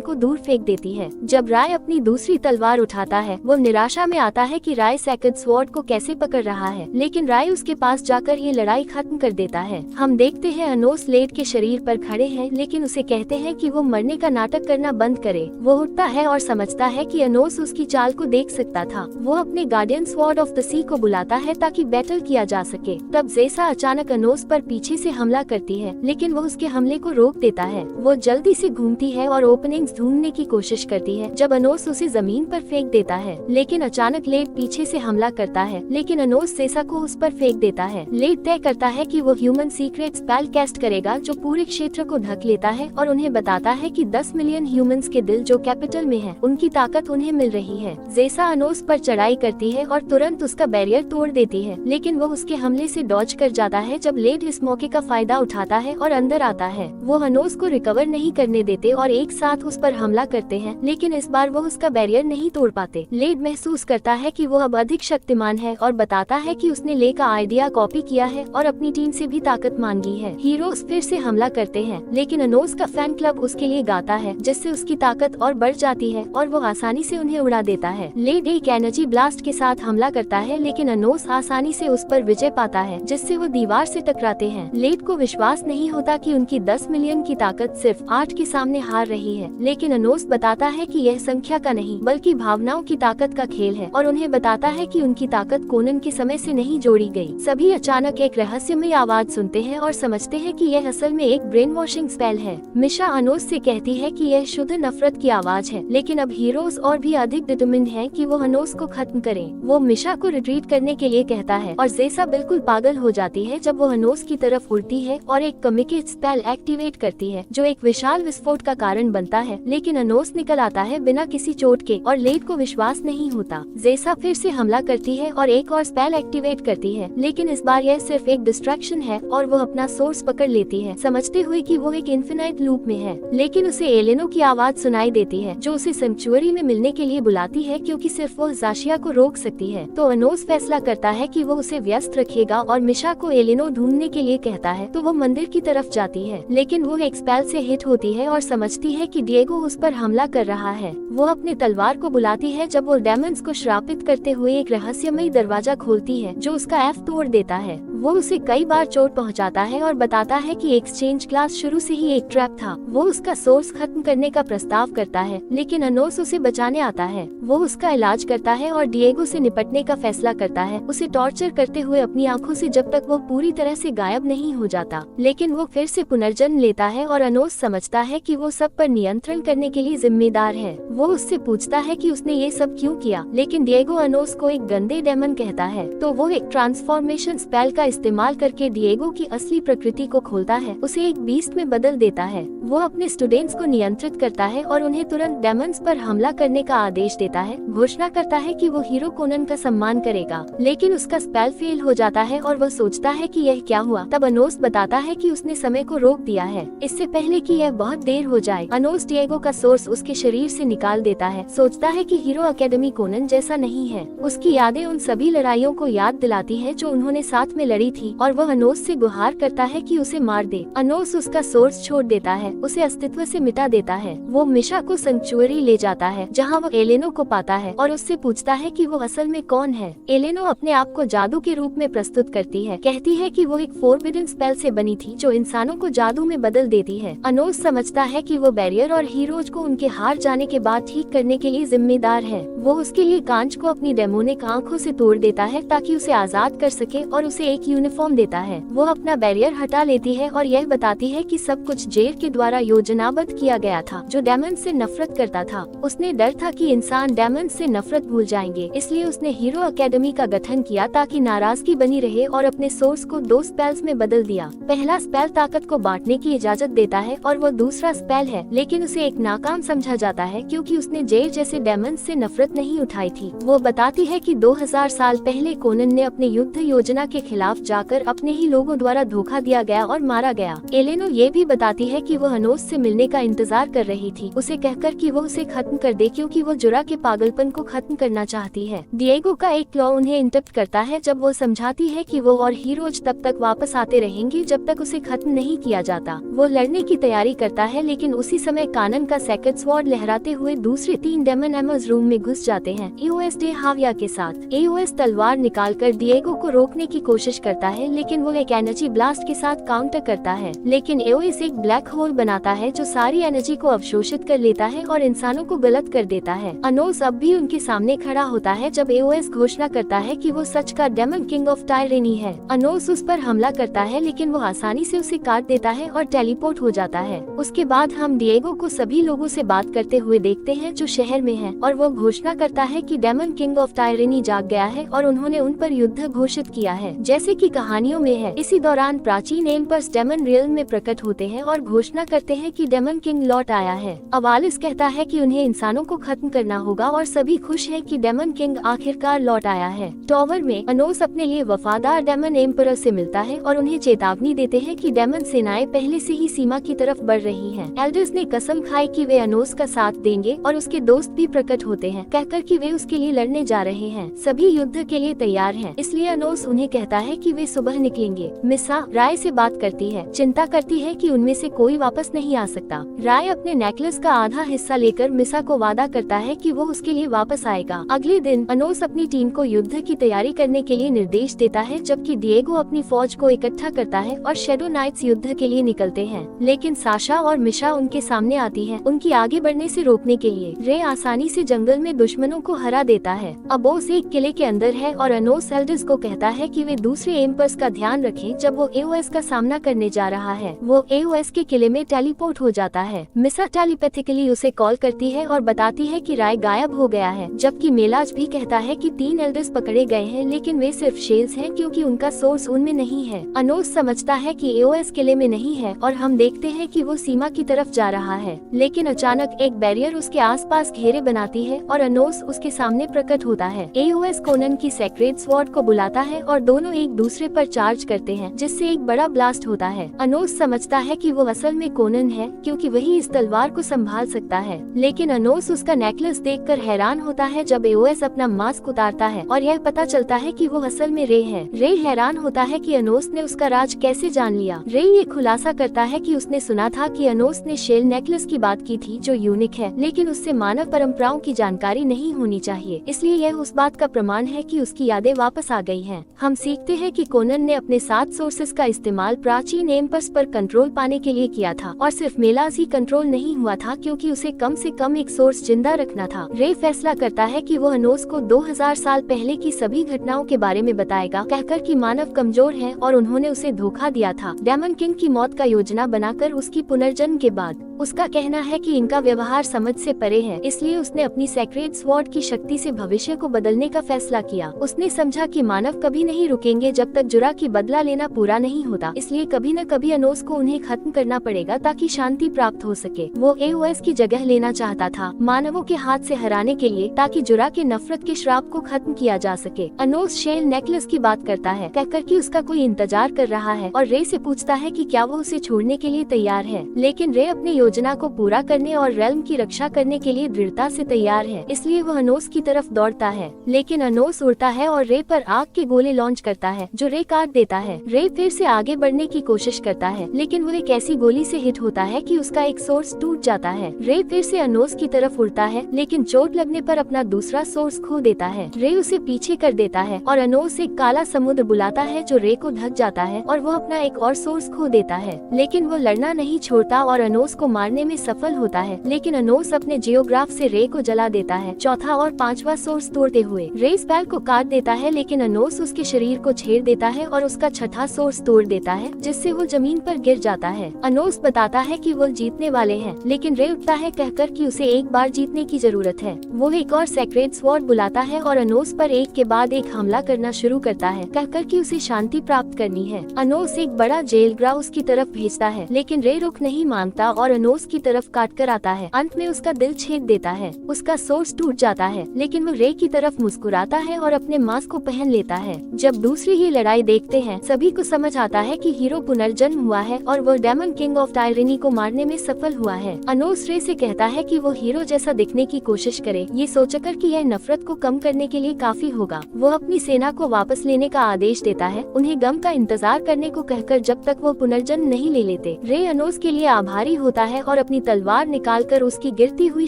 A: को दूर फेंक देती है। जब राय अपनी दूसरी तलवार उठाता है, वो निराशा में आता है कि राय सेकंड स्वॉर्ड को कैसे पकड़ रहा है, लेकिन राय उसके पास जाकर ये लड़ाई खत्म कर देता है। हम देखते हैं अनोस लेड के शरीर पर खड़े हैं, लेकिन उसे कहते हैं कि वो मरने का नाटक करना बंद करे। वो उठता है और समझता है कि अनोस उसकी चाल को देख सकता था। वो अपने गार्डियन स्वॉर्ड ऑफ द सी को बुलाता है ताकि बैटल किया जा सके। तब जेसा अचानक अनोस पर पीछे से हमला करती है, लेकिन वो उसके हमले को रोक देता है। वो जल्दी से घूमती है और ओपनिंग्स ढूंढने की कोशिश करती है जब अनोस उसे जमीन पर फेंक देता है, लेकिन अचानक लेड पीछे से हमला करता है, लेकिन अनोस जेसा को उस पर फेंक देता है। लेड तय करता है कि वो ह्यूमन सीक्रेट स्पेल कैस्ट करेगा जो पूरे क्षेत्र को ढक लेता है और उन्हें बताता है कि 10 मिलियन ह्यूमंस के दिल जो कैपिटल में हैं, उनकी ताकत उन्हें मिल रही है। जेसा अनोस पर चढ़ाई करती है और तुरंत उसका बैरियर तोड़ देती है, लेकिन वो उसके हमले से डॉज कर जाता है जब लेड इस मौके का फायदा उठाता है और अंदर आता है। वो अनोस को रिकवर नहीं करने देते और एक साथ उस पर हमला करते हैं, लेकिन इस बार वो उसका बैरियर नहीं तोड़ पाते। लेड महसूस करता है कि वो अब अधिक शक्तिमान है और बताता है कि उसने ले का आइडिया कॉपी किया है और अपनी टीम से भी ताकत मांगी है। हीरोज फिर से हमला करते हैं, लेकिन अनोस का फैन क्लब उसके लिए गाता है, जिससे उसकी ताकत और बढ़ जाती है और वो आसानी से उन्हें उड़ा देता है। लेड एक एनर्जी ब्लास्ट के साथ हमला करता है, लेकिन अनोस आसानी से उस पर विजय पाता है, जिससे वो दीवार से टकराते हैं। लेड को विश्वास नहीं होता कि उनकी 10 मिलियन की ताकत सिर्फ 8 के सामने हार रही है, लेकिन अनोस बताता है कि यह संख्या का नहीं बल्कि भावनाओं की ताकत का खेल है और उन्हें बताता है कि उनकी ताकत कोनन के समय से नहीं जोड़ी गई। सभी अचानक एक रहस्यमय आवाज सुनते हैं और समझते हैं कि यह असल में एक ब्रेन वॉशिंग स्पेल है। मिशा अनोस से कहती है कि यह शुद्ध नफरत की आवाज है, लेकिन अब हीरोज और भी अधिक डिटरमिन्ड हैं कि वो अनोस को खत्म करें। वो मिशा को रिट्रीट करने के लिए कहता है और जेसा बिल्कुल पागल हो जाती है जब वो अनोस की तरफ उड़ती है और एक कम्युनिकेट स्पेल एक्टिवेट करती है जो एक विशाल विस्फोट का कारण बनता है, लेकिन अनोस निकल आता है बिना किसी चोट के और लेड को विश्वास नहीं होता। जेसा फिर से हमला करती है और एक और स्पेल एक्टिवेट करती है, लेकिन इस बार यह सिर्फ एक डिस्ट्रैक्शन है और वो अपना सोर्स पकड़ लेती है, समझते हुए कि वो एक इन्फिनाइट लूप में है। लेकिन उसे एलेनो की आवाज सुनाई देती है जो उसे सेंचुरी में मिलने के लिए बुलाती है, क्योंकि सिर्फ वो जाशिया को रोक सकती है। तो अनोस फैसला करता है कि वो उसे व्यस्त रखेगा और मिशा को एलेनो ढूंढने के लिए कहता है। तो वो मंदिर की तरफ जाती है, लेकिन वो एक स्पेल से हिट होती है और समझती है कि डिएगो उस पर हमला कर रहा है। वो अपने तलवार को बुलाती है जब वो डेमंस को श्रापित करते हुए एक रहस्यमय दरवाजा खोलती है जो उसका एफ तोड़ देता है। वो उसे कई बार चोट पहुंचाता है और बताता है कि एक्सचेंज क्लास शुरू से ही एक ट्रैप था। वो उसका सोर्स खत्म करने का प्रस्ताव करता है, लेकिन अनोस उसे बचाने आता है। वो उसका इलाज करता है और डिएगो से निपटने का फैसला करता है, उसे टॉर्चर करते हुए अपनी आंखों से जब तक वो पूरी तरह से गायब नहीं हो जाता। लेकिन वो फिर से पुनर्जन्म लेता है और अनोस समझता है कि वो सब पर नियंत्रण करने के लिए जिम्मेदार है। वो उससे पूछता है कि उसने ये सब क्यों किया, लेकिन डिएगो अनोस को एक गंदे डेमन कहता है। तो वो एक ट्रांसफॉर्मेशन स्पेल का इस्तेमाल करके डिएगो की असली प्रकृति को खोलता है, उसे एक बीस्ट में बदल देता है। वो अपने स्टूडेंट्स को नियंत्रित करता है और उन्हें तुरंत डेमन्स पर हमला करने का आदेश देता है। घोषणा करता है कि वो हीरो कोनन का सम्मान करेगा, लेकिन उसका स्पेल फेल हो जाता है और वो सोचता है कि यह क्या हुआ। तब अनोस बताता है कि उसने समय को रोक दिया है, इससे पहले कि यह बहुत देर हो जाए। अनोस डिएगो का सोर्स उसके शरीर से निकाल देता है, सोचता है कि हीरो एकेडमी कोनन जैसा नहीं है। उसकी यादें उन सभी लड़ाइयों को याद दिलाती है जो उन्होंने साथ में लड़ी थी और वह अनोस से गुहार करता है कि उसे मार दे। अनोस उसका सोर्स छोड़ देता है, उसे अस्तित्व से मिटा देता है। वो मिशा को सेंचुरी ले जाता है जहाँ वो एलेनो को पाता है और उससे पूछता है कि वो असल में कौन है। एलेनो अपने आप को जादू के रूप में प्रस्तुत करती है, कहती है कि वो एक फोरबिडन स्पेल से बनी थी जो इंसानों को जादू में बदल देती है। अनोस समझता है कि वो बैरियर और हीरोज को उनके हार जाने के बाद ठीक करने के लिए जिम्मेदार है। वो उसके लिए कांच को अपनी डेमोनिक आंखों से तोड़ देता है ताकि उसे आजाद कर सके और उसे एक यूनिफॉर्म देता है। वो अपना बैरियर हटा लेती है और यह बताती है कि सब कुछ जेर के द्वारा योजनाबद्ध किया गया था, जो डेमन से नफरत करता था। उसने डर था कि इंसान डेमन से नफरत भूल जाएंगे, इसलिए उसने हीरो एकेडमी का गठन किया ताकि नाराजगी बनी रहे और अपने सोर्स को 2 स्पेल्स में बदल दिया। पहला स्पेल ताकत को बांटने की इजाजत देता है और वो दूसरा स्पेल है, लेकिन उसे एक नाकाम समझा जाता है क्योंकि उसने जेर जैसे डेमन से नफरत नहीं उठाई थी। वो बताती है कि 2000 साल पहले कोनन ने अपने युद्ध योजना के खिलाफ जाकर अपने ही लोगों द्वारा धोखा दिया गया और मारा गया। एलेनो ये भी बताती है कि वो अनोस से मिलने का इंतजार कर रही थी, उसे कहकर कि वो उसे खत्म कर दे क्योंकि वो जुरा के पागलपन को खत्म करना चाहती है। डिएगो का एक क्लॉ उन्हें इंटरप्ट करता है जब वो समझाती है कि वो और हीरोज तब तक वापस आते रहेंगे जब तक उसे खत्म नहीं किया जाता। वो लड़ने की तैयारी करता है, लेकिन उसी समय कानन का सेकेंड स्वॉर्ड लहराते हुए दूसरे 3 डेमन एमर्स रूम में घुस जाते हैं एओएस डे हाविया के साथ। एओएस तलवार निकालकर डिएगो को रोकने की कोशिश करता है, लेकिन वो एक एनर्जी ब्लास्ट के साथ काउंटर करता है। लेकिन एओएस एक ब्लैक होल बनाता है जो सारी एनर्जी को अवशोषित कर लेता है और इंसानों को गलत कर देता है। अनोस अब भी उनके सामने खड़ा होता है जब एओएस घोषणा करता है कि वो सच का डेमन किंग ऑफ टायरेनी है। अनोस उस पर हमला करता है, लेकिन वो आसानी से उसे काट देता है और टेलीपोर्ट हो जाता है। उसके बाद हम डिएगो को सभी लोगों से बात करते हुए देखते हैं जो शहर में हैं, और वो घोषणा करता है कि डेमन किंग ऑफ टायरेनी जाग गया है और उन्होंने उन पर युद्ध घोषित किया है, जैसे कि कहानियों में है। इसी दौरान प्राचीन एम्पर्स डेमन रियल में प्रकट होते हैं और घोषणा करते हैं कि डेमन किंग लौट आया है। अवालिस कहता है कि उन्हें इंसानों को खत्म करना होगा और सभी खुश हैं कि डेमन किंग आखिरकार लौट आया है। टॉवर में अनोस अपने लिए वफादार डेमन एम्परर से मिलता है और उन्हें चेतावनी देते हैं कि डेमन सेनाएं पहले से ही सीमा की तरफ बढ़ रही हैं। एल्डर्स ने कसम खाई कि वे अनोस का साथ देंगे और उसके दोस्त भी प्रकट होते हैं, कहकर कि वे उसके लिए लड़ने जा रहे हैं। सभी युद्ध के लिए तैयार हैं, इसलिए अनोस उन्हें कहता है कि वे सुबह निकलेंगे। मिसा राय से बात करती है, चिंता करती है कि उनमें से कोई वापस नहीं आ सकता। राय अपने नेकलेस का आधा हिस्सा लेकर मिसा को वादा करता है कि वो उसके लिए वापस आएगा। अगले दिन अनोस अपनी टीम को युद्ध की तैयारी करने के लिए निर्देश देता है, जबकि डिएगो अपनी फौज को इकट्ठा करता है और शैडो नाइट्स युद्ध के लिए निकलते हैं। लेकिन साशा और मिशा उनके सामने आती है, उनकी आगे बढ़ने से रोकने के लिए। रे आसानी से जंगल में दुश्मनों को हरा देता है। अबोस एक किले के अंदर है और अनोस एल्डर्स को कहता है कि वे दूसरे एम्पर्स का ध्यान रखें जब वो एओएस का सामना करने जा रहा है। वो एओएस के किले में टेलीपोर्ट हो जाता है। मिसा टेलीपैथिकली उसे कॉल करती है और बताती है कि राय गायब हो गया है, जबकि मेलाज भी कहता है कि 3 एल्डर्स पकड़े गए हैं, लेकिन वे सिर्फ शेल्स हैं क्योंकि उनका सोर्स उनमें नहीं है। अनोस समझता है कि एओएस किले में नहीं है और हम देखते हैं कि वो सीमा की तरफ जा रहा है, लेकिन अचानक एक बैरियर उसके आसपास घेरे बनाती है और अनोस उसके सामने प्रकट होता है। एओएस कोनन की सेक्रेड स्वॉर्ड को बुलाता है और दोनों एक दूसरे पर चार्ज करते हैं, जिससे एक बड़ा ब्लास्ट होता है। अनोस समझता है कि वो असल में कोनन है क्योंकि वही इस तलवार को संभाल सकता है, लेकिन अनोस उसका नेकलेस देखकर हैरान होता है जब एओएस अपना मास्क उतारता है और यह पता चलता है कि वो असल में रे है। रे हैरान होता है कि अनोस ने उसका राज कैसे जान लिया। रे ये खुलासा करता है कि उसने सुना था कि अनोस ने शेल नेकलेस की बात की थी जो यूनिक है, लेकिन उससे मानव परंपराओं की जानकारी नहीं होनी चाहिए, इसलिए यह उस बात का प्रमाण है कि उसकी यादें वापस आ गई हैं। हम सीखते हैं कि कोनन ने अपने 7 सोर्सेस का इस्तेमाल प्राचीन एम्पर्स पर कंट्रोल पाने के लिए किया था और सिर्फ मेलाज ही कंट्रोल नहीं हुआ था क्योंकि उसे कम से कम एक सोर्स जिंदा रखना था। रे फैसला करता है कि वो अनोस को 2000 साल पहले की सभी घटनाओं के बारे में बताएगा, कहकर कि मानव कमजोर है और उन्होंने उसे धोखा दिया था। डेमन किंग की मौत का योजना बनाकर उसकी पुनर्जन्म के बाद उसका कहना है कि इनका व्यवहार समझ से परे है, इसलिए उसने अपनी सेक्रेड स्वॉर्ड की शक्ति से भविष्य को बदलने का फैसला किया। उसने समझा कि मानव कभी नहीं रुकेंगे जब तक जुरा की बदला लेना पूरा नहीं होता, इसलिए कभी न कभी अनोस को उन्हें खत्म करना पड़ेगा ताकि शांति प्राप्त हो सके। वो एओएस की जगह लेना चाहता था मानवों के हाथ से हराने के लिए, ताकि जुरा के नफरत के श्राप को खत्म किया जा सके। अनोस शेल नेकलेस की बात करता है, कहकर कि उसका कोई इंतजार कर रहा है और रे से पूछता है कि क्या वो उसे छोड़ने के लिए तैयार है, लेकिन रे अपनी योजना को पूरा करने और रेल्म की रक्षा करने के लिए दृढ़ता से तैयार है, इसलिए वो अनोस की तरफ दौड़ता है। लेकिन अनोस उड़ता है और रे पर आग के गोले लॉन्च करता है जो रे काट देता है। रे फिर से आगे बढ़ने की कोशिश करता है, लेकिन वो एक ऐसी गोली से हिट होता है कि उसका एक सोर्स टूट जाता है। रे फिर से अनोस की तरफ उड़ता है, लेकिन चोट लगने पर अपना दूसरा सोर्स खो देता है। रे उसे पीछे कर देता है और अनोस एक काला समुद्र बुलाता है जो रे को ढक जाता है और वो अपना एक और सोर्स खो देता है। लेकिन वो लड़ना नहीं छोड़ता और अनोस को मारने में सफल होता है, लेकिन अनोस अपने जियोग्राफ से रे को जला देता है चौथा और पांचवा सोर्स तोड़ते हुए। रे स्पेल को काट देता है लेकिन अनोस उसके शरीर को छेड़ देता है और उसका छठा सोर्स तोड़ देता है, जिससे वो जमीन पर गिर जाता है। अनोस बताता है कि वो जीतने वाले हैं, लेकिन रे उठता है कहकर कि उसे एक बार जीतने की जरूरत है। वो एक और सेक्रेड स्वॉर्ड बुलाता है और अनोस पर एक के बाद एक हमला करना शुरू करता है, कहकर कि उसे शांति प्राप्त करनी है। अनोस एक बड़ा जेल ग्राउस की तरफ भेजता है, लेकिन रे रुक नहीं मांगता और अनोस की तरफ काट कर आता है। अंत में उसका दिल छेद देता है, उसका सोर्स टूट जाता है, लेकिन वो रे की तरफ मुस्कुराता है और अपने मास्क को पहन लेता है। जब दूसरी ही लड़ाई देखते हैं, सभी को समझ आता है कि हीरो पुनर्जन्म हुआ है और वो डेमन किंग ऑफ टायरेनी को मारने में सफल हुआ है। अनोस रे से कहता है कि वो हीरो जैसा दिखने की कोशिश करे, ये सोचकर कि यह नफरत को कम करने के लिए काफी होगा। वो अपनी सेना को वापस लेने का आदेश देता है, उन्हें गम का इंतजार करने को कहकर, जब तक वो पुनर्जन्म नहीं ले लेते। रे अनोस के लिए आभारी होता है और अपनी तलवार निकालकर उसकी गिरती हुई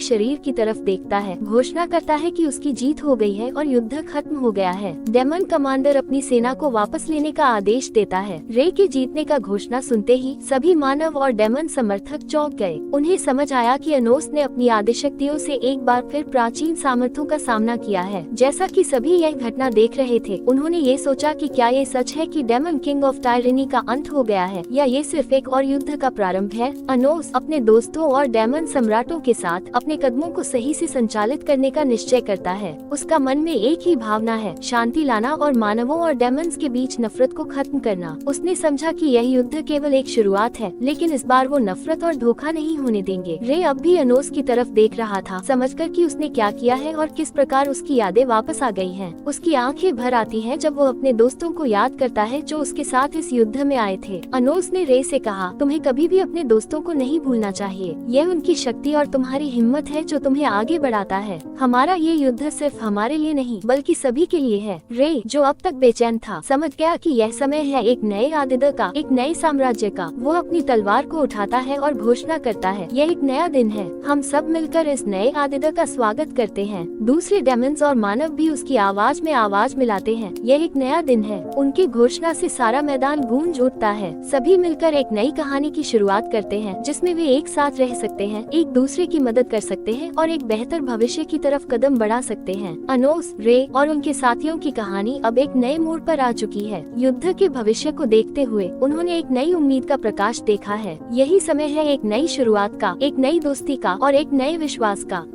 A: शरीर की तरफ देखता है, घोषणा करता है कि उसकी जीत हो गई है और युद्ध खत्म हो गया है। डेमन कमांडर अपनी सेना को वापस लेने का आदेश देता है। रे के जीतने का घोषणा सुनते ही सभी मानव और डेमन समर्थक चौंक गए। उन्हें समझ आया कि अनोस ने अपनी आदिशक्तियों से एक बार फिर प्राचीन सामर्थ्यों का सामना किया है। जैसा कि सभी यह घटना देख रहे थे, उन्होंने ये सोचा कि क्या ये सच है कि डेमन किंग ऑफ टायरेनी का अंत हो गया है, या ये सिर्फ एक और युद्ध का प्रारंभ है। अनोस अपने दोस्तों और डेमन सम्राटों के साथ अपने कदमों को सही से संचालित करने का निश्चय करता है। उसका मन में एक ही भावना है, शांति लाना और मानवों और डेमन्स के बीच नफरत को खत्म करना। उसने समझा कि यह युद्ध केवल एक शुरुआत है, लेकिन इस बार वो नफरत और धोखा नहीं होने देंगे। रे अब भी अनोस की तरफ देख रहा था, समझकर कि उसने क्या किया है और किस प्रकार उसकी यादें वापस आ गई हैं। उसकी आंखें भर आती हैं जब वो अपने दोस्तों को याद करता है जो उसके साथ इस युद्ध में आए थे। अनोस ने रे से कहा, तुम्हें कभी भी अपने दोस्तों को नहीं भूलना चाहिए। यह उनकी शक्ति और तुम्हारी हिम्मत है जो तुम्हें आगे बढ़ाता है। हमारा ये युद्ध सिर्फ हमारे लिए नहीं बल्कि सभी के लिए है। रे, जो अब तक बेचैन था, समझ गया कि यह समय है एक नए आदित्य का, एक नए साम्राज्य का। वो अपनी तलवार को उठाता है और घोषणा करता है, यह एक नया दिन है, हम सब मिलकर इस नए आदित्य का स्वागत करते हैं। दूसरे डेमन्स और मानव भी उसकी आवाज में आवाज मिलाते हैं, यह एक नया दिन है। उनकी घोषणा से सारा मैदान गूंज उठता है। सभी मिलकर एक नई कहानी की शुरुआत करते हैं, जिसमें वे एक साथ रह सकते हैं, एक दूसरे की मदद कर सकते हैं और एक बेहतर भविष्य की तरफ कदम बढ़ा सकते हैं। अनोस, रे और उनके साथियों की कहानी अब एक नए मोड़ पर आ चुकी है। युद्ध के भविष्य को देखते हुए उन्होंने एक नई उम्मीद का प्रकाश देखा है। यही समय है एक नई शुरुआत का, एक नई दोस्ती का और एक नए विश्वास का।